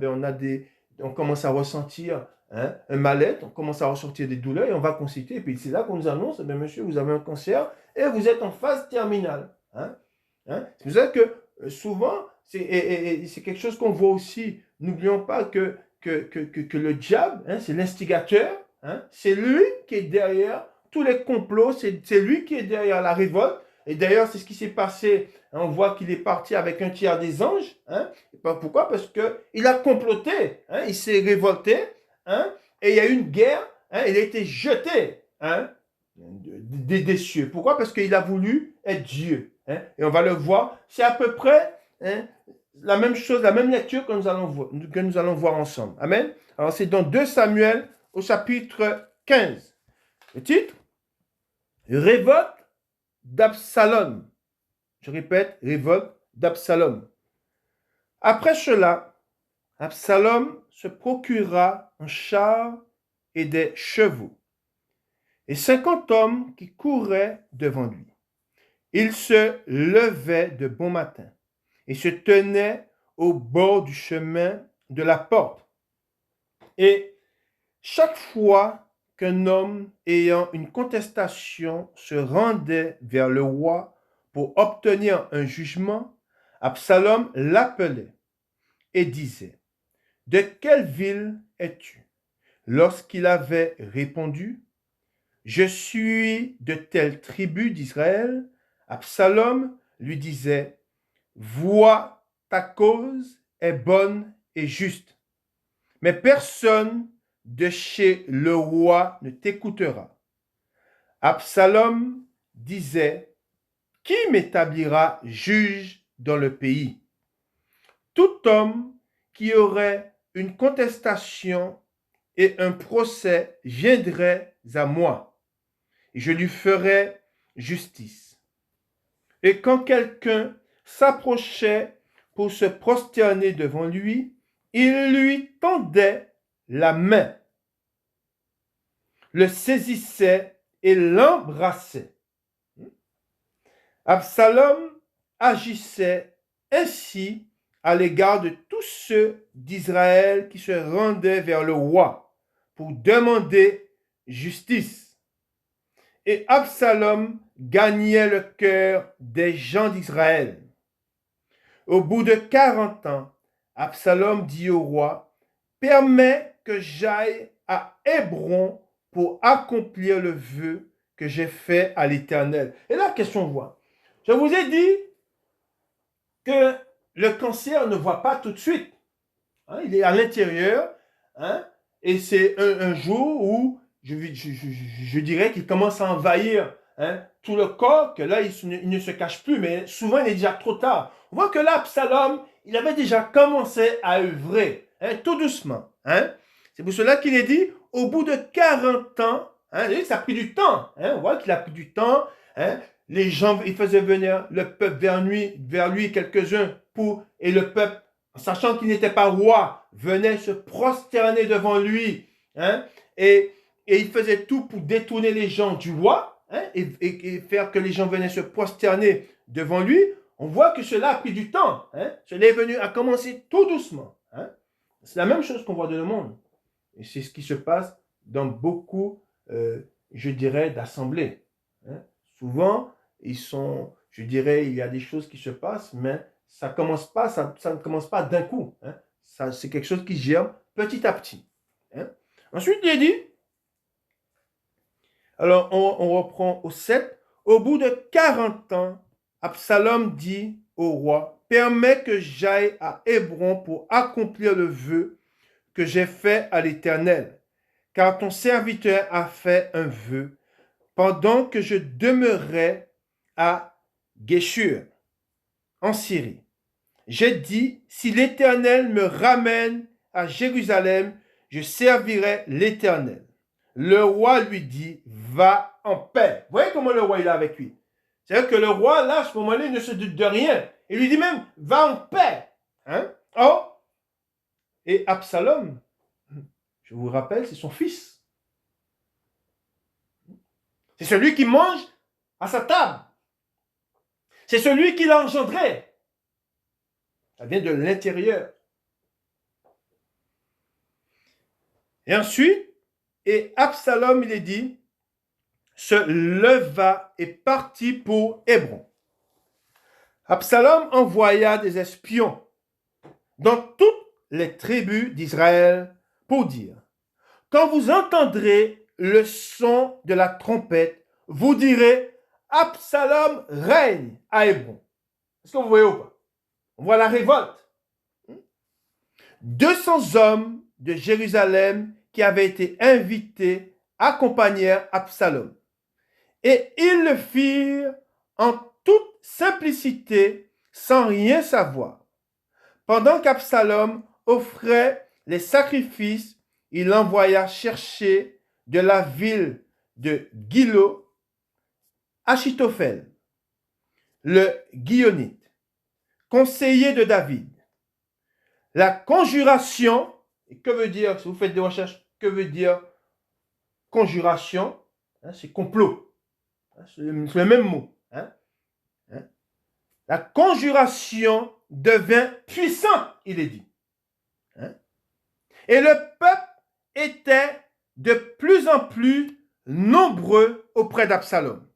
on commence à ressentir un mal-être, on commence à ressentir des douleurs et on va consulter. Et puis c'est là qu'on nous annonce, monsieur, vous avez un cancer et vous êtes en phase terminale. C'est pour ça que souvent, c'est quelque chose qu'on voit aussi. N'oublions pas que le diable, c'est l'instigateur, c'est lui qui est derrière tous les complots, c'est lui qui est derrière la révolte. Et d'ailleurs, c'est ce qui s'est passé. On voit qu'il est parti avec un tiers des anges. Pourquoi? Parce qu'il a comploté, il s'est révolté, et il y a eu une guerre, il a été jeté des cieux. Pourquoi? Parce qu'il a voulu être Dieu. Et on va le voir. C'est à peu près la même chose, la même lecture que nous allons voir ensemble. Amen. Alors c'est dans 2 Samuel au chapitre 15. Le titre, révolte d'Absalom. Je répète, révolte d'Absalom. Après cela, Absalom se procura un char et des chevaux, et 50 hommes qui couraient devant lui. Il se levait de bon matin et se tenait au bord du chemin de la porte. Et chaque fois qu'un homme ayant une contestation se rendait vers le roi pour obtenir un jugement, Absalom l'appelait et disait, « De quelle ville es-tu » Lorsqu'il avait répondu, « Je suis de telle tribu d'Israël », Absalom lui disait, « Vois, ta cause est bonne et juste, mais personne de chez le roi ne t'écoutera. » Absalom disait, « Qui m'établira juge dans le pays? Tout homme qui aurait une contestation et un procès viendrait à moi, et je lui ferai justice. » Et quand quelqu'un s'approchait pour se prosterner devant lui, il lui tendait la main, le saisissait et l'embrassait. Absalom agissait ainsi à l'égard de tous ceux d'Israël qui se rendaient vers le roi pour demander justice. Et Absalom gagnait le cœur des gens d'Israël. Au bout de 40 ans, Absalom dit au roi, « Permets que j'aille à Hébron pour accomplir le vœu que j'ai fait à l'Éternel. » Et là, qu'est-ce qu'on voit? Je vous ai dit que le cancer ne voit pas tout de suite. Il est à l'intérieur, et c'est un jour où je dirais qu'il commence à envahir tout le corps, que là, il ne se cache plus, mais souvent, il est déjà trop tard. On voit que là, Absalom, il avait déjà commencé à œuvrer, tout doucement. C'est pour cela qu'il est dit, au bout de 40 ans, ça a pris du temps. On voit qu'il a pris du temps. Les gens, il faisait venir le peuple vers lui quelques-uns et le peuple, sachant qu'il n'était pas roi, venait se prosterner devant lui. Et il faisait tout pour détourner les gens du roi et faire que les gens venaient se prosterner devant lui. On voit que cela a pris du temps. Cela est venu à commencer tout doucement. C'est la même chose qu'on voit dans le monde. Et c'est ce qui se passe dans beaucoup, je dirais, d'assemblées. Souvent, il y a des choses qui se passent, mais ça ne commence pas d'un coup. C'est quelque chose qui germe petit à petit. Ensuite, il est dit, alors on reprend au 7, au bout de 40 ans, Absalom dit au roi, « Permets que j'aille à Hébron pour accomplir le vœu que j'ai fait à l'Éternel, car ton serviteur a fait un vœu pendant que je demeurais à Géshur, en Syrie. J'ai dit, si l'Éternel me ramène à Jérusalem, je servirai l'Éternel. » Le roi lui dit, va en paix. Vous voyez comment le roi est là avec lui? C'est-à-dire que le roi, là, à ce moment-là, il ne se doute de rien. Il lui dit même, va en paix. Et Absalom, je vous rappelle, c'est son fils. C'est celui qui mange à sa table. C'est celui qui l'a engendré. Ça vient de l'intérieur. Et ensuite, et Absalom, il est dit, se leva et partit pour Hébron. Absalom envoya des espions dans toutes les tribus d'Israël pour dire, quand vous entendrez le son de la trompette, vous direz, Absalom règne à Hébron. Est-ce que vous voyez ou pas? On voit la révolte. 200 hommes de Jérusalem qui avaient été invités accompagnèrent Absalom. Et ils le firent en toute simplicité, sans rien savoir. Pendant qu'Absalom offrait les sacrifices, il envoya chercher de la ville de Gilo Achitophel, le Guillonite, conseiller de David. La conjuration, et que veut dire, si vous faites des recherches, que veut dire conjuration? C'est complot. C'est le même mot. La conjuration devint puissante, il est dit. Et le peuple était de plus en plus nombreux auprès d'Absalom.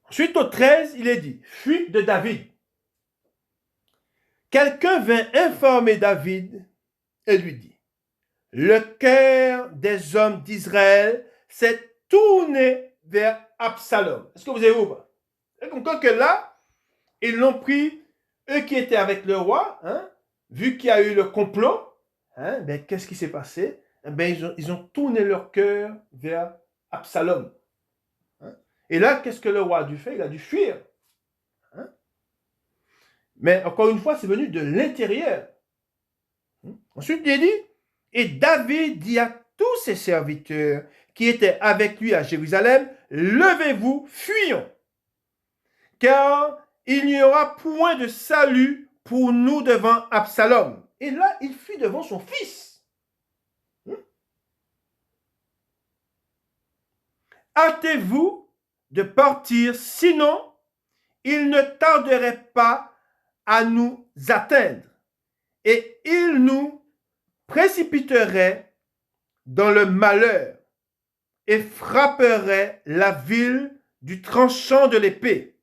Ensuite, au 13, il est dit, fuite de David. Quelqu'un vint informer David et lui dit, le cœur des hommes d'Israël s'est tourné vers Absalom. Est-ce que vous avez vu ou pas? C'est comme que là, ils l'ont pris, eux qui étaient avec le roi, vu qu'il y a eu le complot, qu'est-ce qui s'est passé? Ils ont tourné leur cœur vers Absalom. Et là, qu'est-ce que le roi a dû faire? Il a dû fuir. Mais encore une fois, c'est venu de l'intérieur. Ensuite, il est dit, et David dit à tous ses serviteurs qui étaient avec lui à Jérusalem, levez-vous, fuyons, car il n'y aura point de salut pour nous devant Absalom. Et là, il fuit devant son fils. Hâtez-vous de partir, sinon il ne tarderait pas à nous atteindre et il nous précipiterait dans le malheur et frapperait la ville du tranchant de l'épée.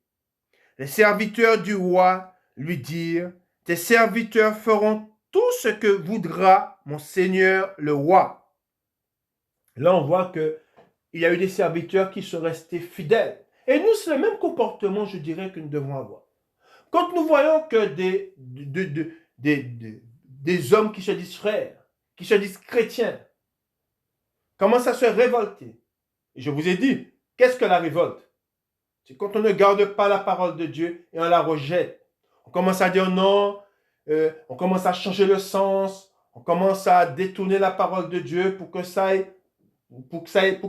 Les serviteurs du roi lui dirent, tes serviteurs feront tout ce que voudra mon seigneur le roi. Là, on voit qu'il y a eu des serviteurs qui sont restés fidèles. Et nous, c'est le même comportement, je dirais, que nous devons avoir. Quand nous voyons que des hommes qui se disent frères, qui se disent chrétiens, commencent à se révolter. Et je vous ai dit, qu'est-ce que la révolte? C'est quand on ne garde pas la parole de Dieu et on la rejette. On commence à dire non, on commence à changer le sens, on commence à détourner la parole de Dieu pour que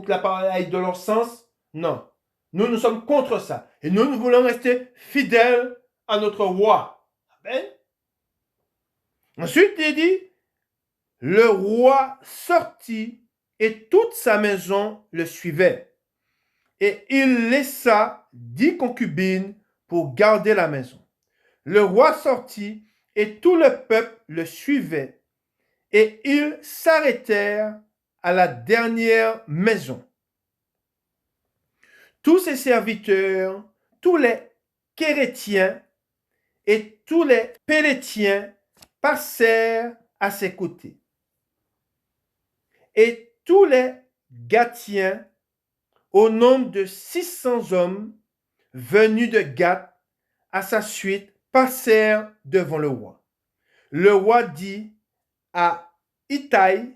la parole aille dans leur sens. Non. Nous sommes contre ça. Et nous voulons rester fidèles à notre roi. Amen. Ensuite, il dit, le roi sortit et toute sa maison le suivait. Et il laissa 10 concubines pour garder la maison. Le roi sortit et tout le peuple le suivait. Et ils s'arrêtèrent à la dernière maison. Tous ses serviteurs, tous les Kérétiens et tous les Pélétiens passèrent à ses côtés. Et tous les Gatiens, au nombre de 600 hommes, venus de Gath, à sa suite, passèrent devant le roi. Le roi dit à Itai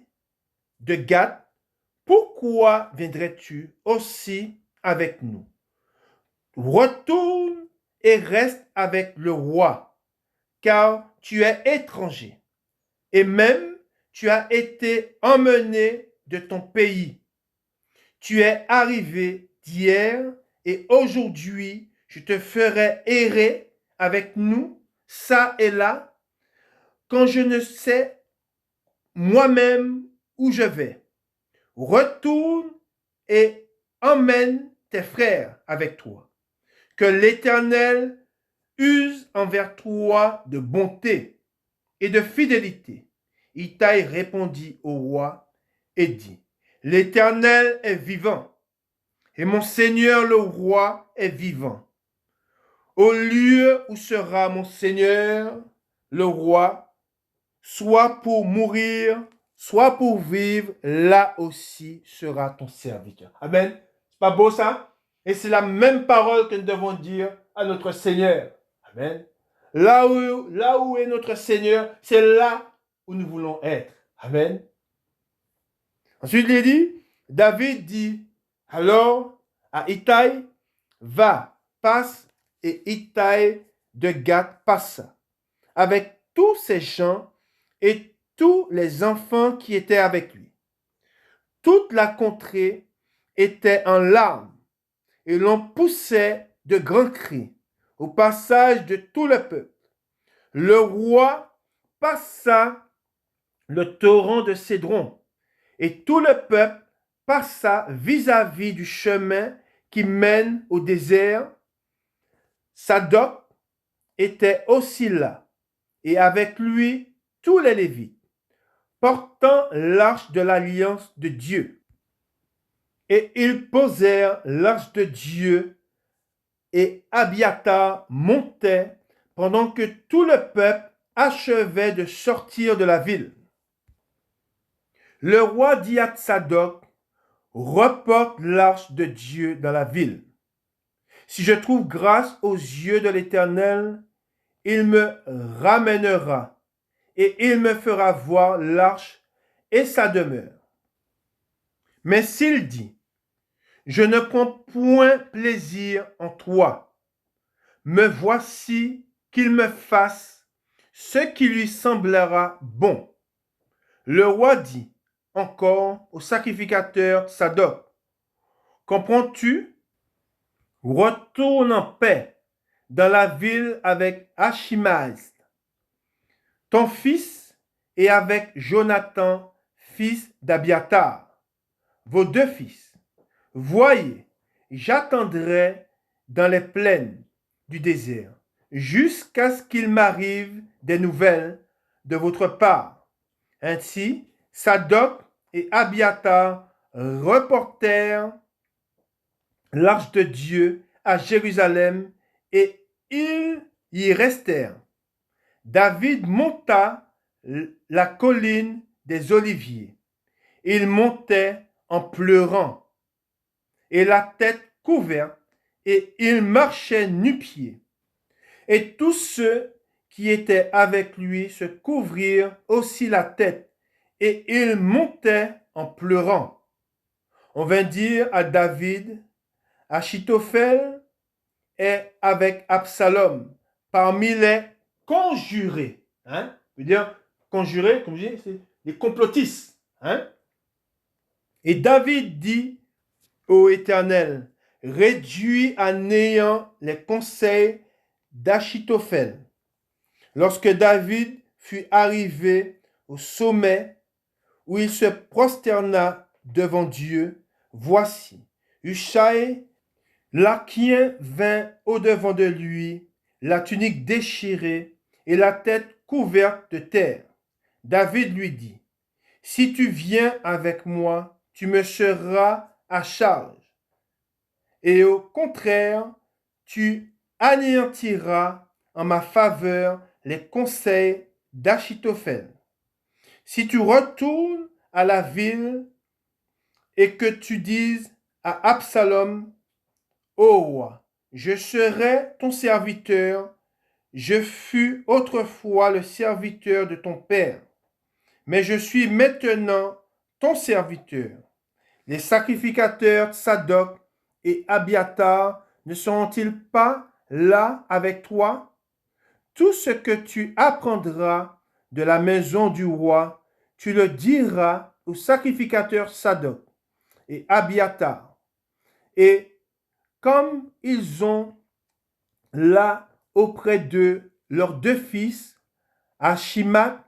de Gath, pourquoi viendrais-tu aussi avec nous? Retourne et reste avec le roi, car tu es étranger, et même tu as été emmené de ton pays. Tu es arrivé d'hier, et aujourd'hui je te ferai errer avec nous, ça et là, quand je ne sais moi-même où je vais. Retourne et emmène tes frères avec toi. Que l'Éternel use envers toi de bonté et de fidélité. Itai répondit au roi et dit, l'Éternel est vivant, et mon Seigneur le roi est vivant. Au lieu où sera mon Seigneur le roi, soit pour mourir, soit pour vivre, là aussi sera ton serviteur. Amen. C'est pas beau ça? Et c'est la même parole que nous devons dire à notre Seigneur. Amen. Là où est notre Seigneur, c'est là où nous voulons être. Amen. Ensuite, il dit, David dit alors à Itai, va, passe, et Itai de Gath passa, avec tous ses gens et tous les enfants qui étaient avec lui. Toute la contrée était en larmes, et l'on poussait de grands cris au passage de tout le peuple. Le roi passa le torrent de Cédron, et tout le peuple passa vis-à-vis du chemin qui mène au désert. Sadoc était aussi là, et avec lui tous les Lévites, portant l'arche de l'alliance de Dieu. Et ils posèrent l'arche de Dieu, et Abiathar montait pendant que tout le peuple achevait de sortir de la ville. Le roi dit à Sadoc, reporte l'arche de Dieu dans la ville. Si je trouve grâce aux yeux de l'Éternel, il me ramènera et il me fera voir l'arche et sa demeure. Mais s'il dit, je ne prends point plaisir en toi, me voici qu'il me fasse ce qui lui semblera bon. Le roi dit encore au sacrificateur Sadoc, comprends-tu? Retourne en paix dans la ville avec Achimaïs, ton fils, et avec Jonathan, fils d'Abiatar, vos deux fils. Voyez, j'attendrai dans les plaines du désert jusqu'à ce qu'il m'arrive des nouvelles de votre part. Ainsi, Sadoc et Abiatar reportèrent l'arche de Dieu à Jérusalem et ils y restèrent. David monta la colline des Oliviers. Il montait en pleurant et la tête couverte et il marchait nu-pieds. Et tous ceux qui étaient avec lui se couvrirent aussi la tête et ils montaient en pleurant. On vint dire à David, Achitophel est avec Absalom parmi les conjurés. Hein? Je veux dire, conjurés, comme je dis, c'est les complotistes. Hein? Et David dit ô Éternel, réduis à néant les conseils d'Achitophel. Lorsque David fut arrivé au sommet où il se prosterna devant Dieu, voici, Hushai, l'Archien vint au-devant de lui, la tunique déchirée et la tête couverte de terre. David lui dit, si tu viens avec moi, tu me seras à charge. Et au contraire, tu anéantiras en ma faveur les conseils d'Achitophel. Si tu retournes à la ville et que tu dises à Absalom, ô roi, je serai ton serviteur, je fus autrefois le serviteur de ton père, mais je suis maintenant ton serviteur. Les sacrificateurs Sadoc et Abiatar ne seront-ils pas là avec toi? Tout ce que tu apprendras de la maison du roi, tu le diras aux sacrificateurs Sadoc et Abiatar. Et comme ils ont là auprès d'eux leurs deux fils, Achimath,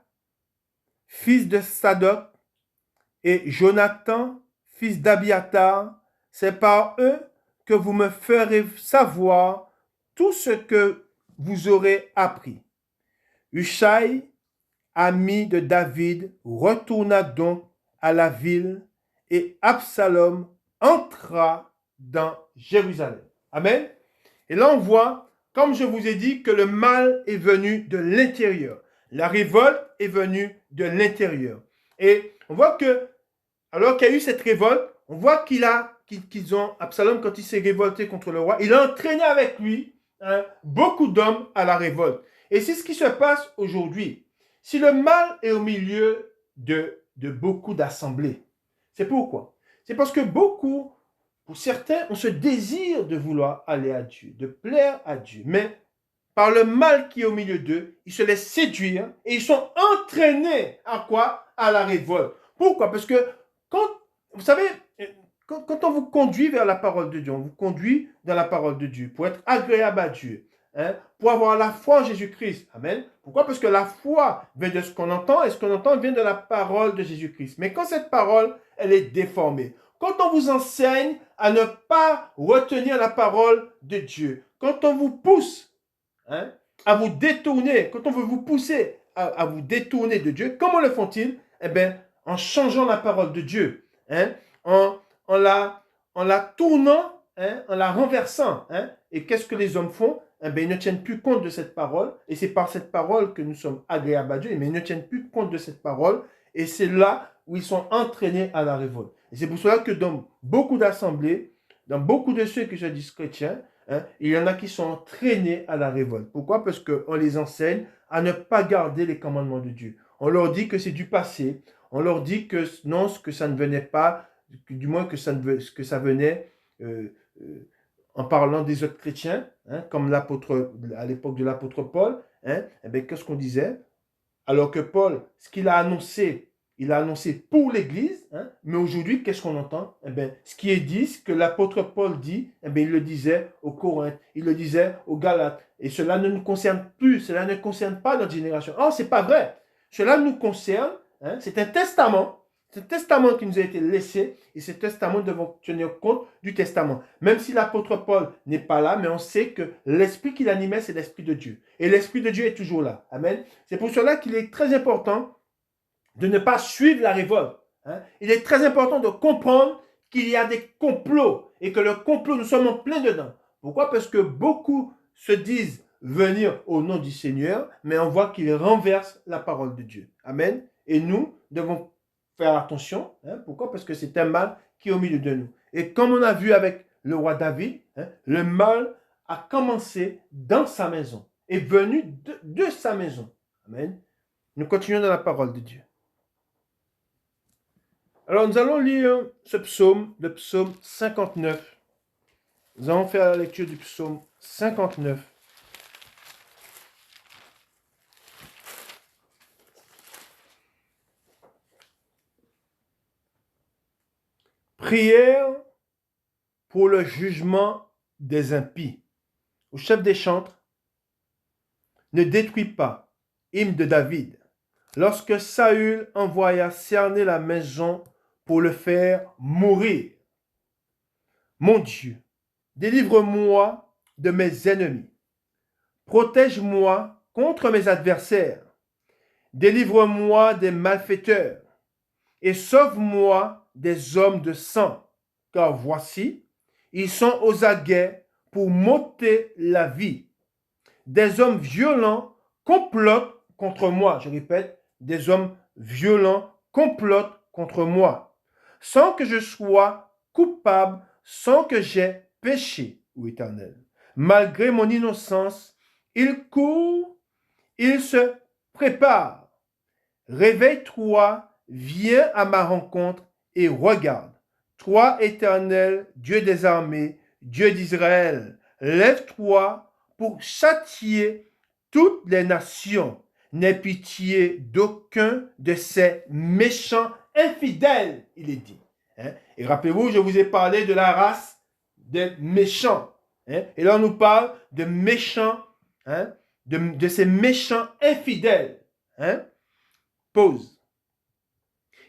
fils de Sadoc, et Jonathan, fils d'Abiatar, c'est par eux que vous me ferez savoir tout ce que vous aurez appris. Hushai, ami de David, retourna donc à la ville et Absalom entra dans Jérusalem. Amen. Et là, on voit, comme je vous ai dit, que le mal est venu de l'intérieur. La révolte est venue de l'intérieur. Et on voit que, alors qu'il y a eu cette révolte, on voit Absalom, quand il s'est révolté contre le roi, il a entraîné avec lui beaucoup d'hommes à la révolte. Et c'est ce qui se passe aujourd'hui. Si le mal est au milieu de beaucoup d'assemblées, c'est pourquoi? C'est parce que pour certains, ont ce désir de vouloir aller à Dieu, de plaire à Dieu. Mais par le mal qui est au milieu d'eux, ils se laissent séduire et ils sont entraînés à quoi? À la révolte. Pourquoi? Parce que vous savez, quand on vous conduit vers la parole de Dieu, on vous conduit dans la parole de Dieu pour être agréable à Dieu, pour avoir la foi en Jésus-Christ. Amen. Pourquoi? Parce que la foi vient de ce qu'on entend et ce qu'on entend vient de la parole de Jésus-Christ. Mais quand cette parole, elle est déformée, quand on vous enseigne à ne pas retenir la parole de Dieu, quand on vous pousse à vous détourner, quand on veut vous pousser à vous détourner de Dieu, comment le font-ils? Eh bien, en changeant la parole de Dieu, en la tournant, en la renversant. Et qu'est-ce que les hommes font? Eh bien, ils ne tiennent plus compte de cette parole, et c'est par cette parole que nous sommes agréables à Dieu, mais ils ne tiennent plus compte de cette parole, et c'est là où ils sont entraînés à la révolte. Et c'est pour cela que dans beaucoup d'assemblées, dans beaucoup de ceux qui se disent chrétiens, il y en a qui sont entraînés à la révolte. Pourquoi? Parce qu'on les enseigne à ne pas garder les commandements de Dieu. On leur dit que c'est du passé. On leur dit que non, que ça ne venait pas, du moins que ça venait en parlant des autres chrétiens, comme à l'époque de l'apôtre Paul. Eh bien, qu'est-ce qu'on disait? Alors que Paul, ce qu'il a annoncé, il a annoncé pour l'Église, mais aujourd'hui, qu'est-ce qu'on entend? Eh bien, ce qui est dit, ce que l'apôtre Paul dit, eh bien, il le disait aux Corinthes, il le disait aux Galates, et cela ne nous concerne plus, cela ne concerne pas notre génération. Oh, c'est pas vrai. Cela nous concerne, c'est un testament qui nous a été laissé, et ce testament, nous devons tenir compte du testament. Même si l'apôtre Paul n'est pas là, mais on sait que l'esprit qui l'animait, c'est l'esprit de Dieu. Et l'esprit de Dieu est toujours là. Amen. C'est pour cela qu'il est très important de ne pas suivre la révolte. Il est très important de comprendre qu'il y a des complots et que le complot, nous sommes en plein dedans. Pourquoi? Parce que beaucoup se disent venir au nom du Seigneur, mais on voit qu'ils renversent la parole de Dieu. Amen. Et nous devons faire attention. Pourquoi? Parce que c'est un mal qui est au milieu de nous. Et comme on a vu avec le roi David, le mal a commencé dans sa maison, est venu de sa maison. Amen. Nous continuons dans la parole de Dieu. Alors, nous allons lire ce psaume, le psaume 59. Nous allons faire la lecture du psaume 59. Prière pour le jugement des impies. Au chef des chantres, ne détruis pas, hymne de David. Lorsque Saül envoya cerner la maison pour le faire mourir. Mon Dieu, délivre-moi de mes ennemis. Protège-moi contre mes adversaires. Délivre-moi des malfaiteurs et sauve-moi des hommes de sang. Car voici, ils sont aux aguets pour m'ôter la vie. Des hommes violents complotent contre moi. Je répète, des hommes violents complotent contre moi. Sans que je sois coupable, sans que j'aie péché, ô Éternel. Malgré mon innocence, ils courent, ils se préparent. Réveille-toi, viens à ma rencontre et regarde. Toi, Éternel, Dieu des armées, Dieu d'Israël, lève-toi pour châtier toutes les nations. N'aie pitié d'aucun de ces méchants infidèles, il est dit. Et rappelez-vous, je vous ai parlé de la race des méchants. Et là, on nous parle de méchants, de ces méchants infidèles. Pause.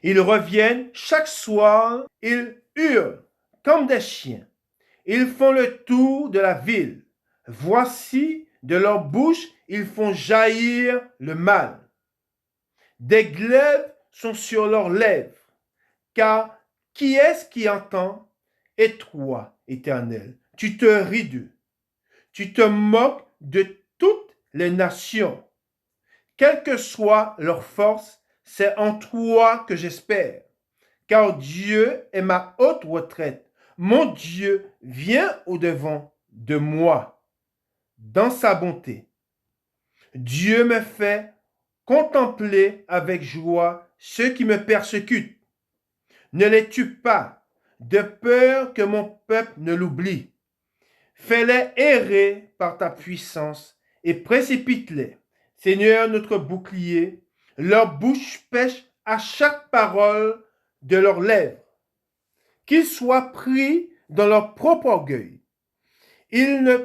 Ils reviennent chaque soir, ils hurlent. comme des chiens. Ils font le tour de la ville. Voici, de leur bouche, ils font jaillir le mal. Des glaives sont sur leurs lèvres. Car qui est-ce qui entend? Et toi, Éternel, tu te ris d'eux. Tu te moques de toutes les nations. Quelle que soit leur force, c'est en toi que j'espère. Car Dieu est ma haute retraite. Mon Dieu vient au-devant de moi dans sa bonté. Dieu me fait contempler avec joie ceux qui me persécutent. Ne les tue pas, de peur que mon peuple ne l'oublie. Fais-les errer par ta puissance et précipite-les. Seigneur, notre bouclier, leur bouche pêche à chaque parole de leurs lèvres. Qu'ils soient pris dans leur propre orgueil. Ils ne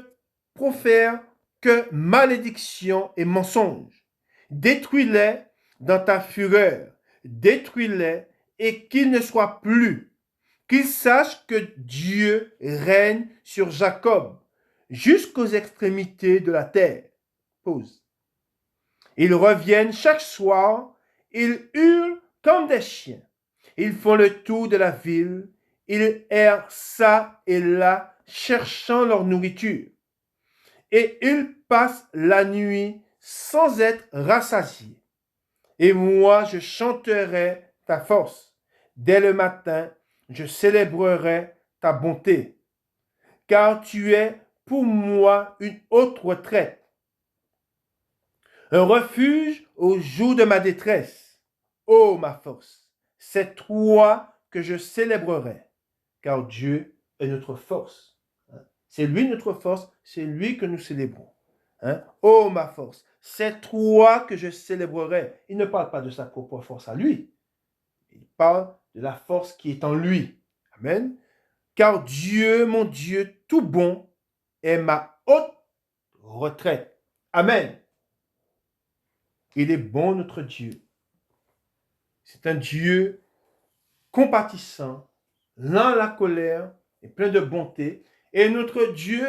profèrent que malédiction et mensonge. Détruis-les dans ta fureur. Détruis-les et qu'ils ne soient plus. Qu'ils sachent que Dieu règne sur Jacob jusqu'aux extrémités de la terre. Pause. Ils reviennent chaque soir, ils hurlent comme des chiens. Ils font le tour de la ville, ils errent çà et là, cherchant leur nourriture. Et ils passent la nuit sans être rassasiés. Et moi, je chanterai ta force. Dès le matin, je célébrerai ta bonté. Car tu es pour moi une haute retraite, un refuge au jour de ma détresse. Ô ma force, c'est toi que je célébrerai, car Dieu est notre force. C'est lui notre force, c'est lui que nous célébrons. Ô ma force, c'est toi que je célébrerai. Il ne parle pas de sa propre force à lui. Il parle de la force qui est en lui. Amen. Car Dieu, mon Dieu, tout bon, est ma haute retraite. Amen. Il est bon, notre Dieu. C'est un Dieu compatissant, lent à la colère et plein de bonté. Et notre Dieu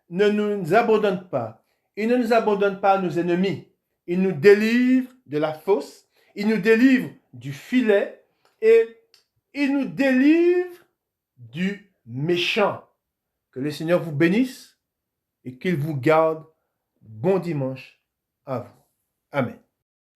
ne nous abandonne pas. Il ne nous abandonne pas à nos ennemis. Il nous délivre de la fosse. Il nous délivre du filet. Et il nous délivre du méchant. Que le Seigneur vous bénisse et qu'il vous garde. Bon dimanche à vous. Amen.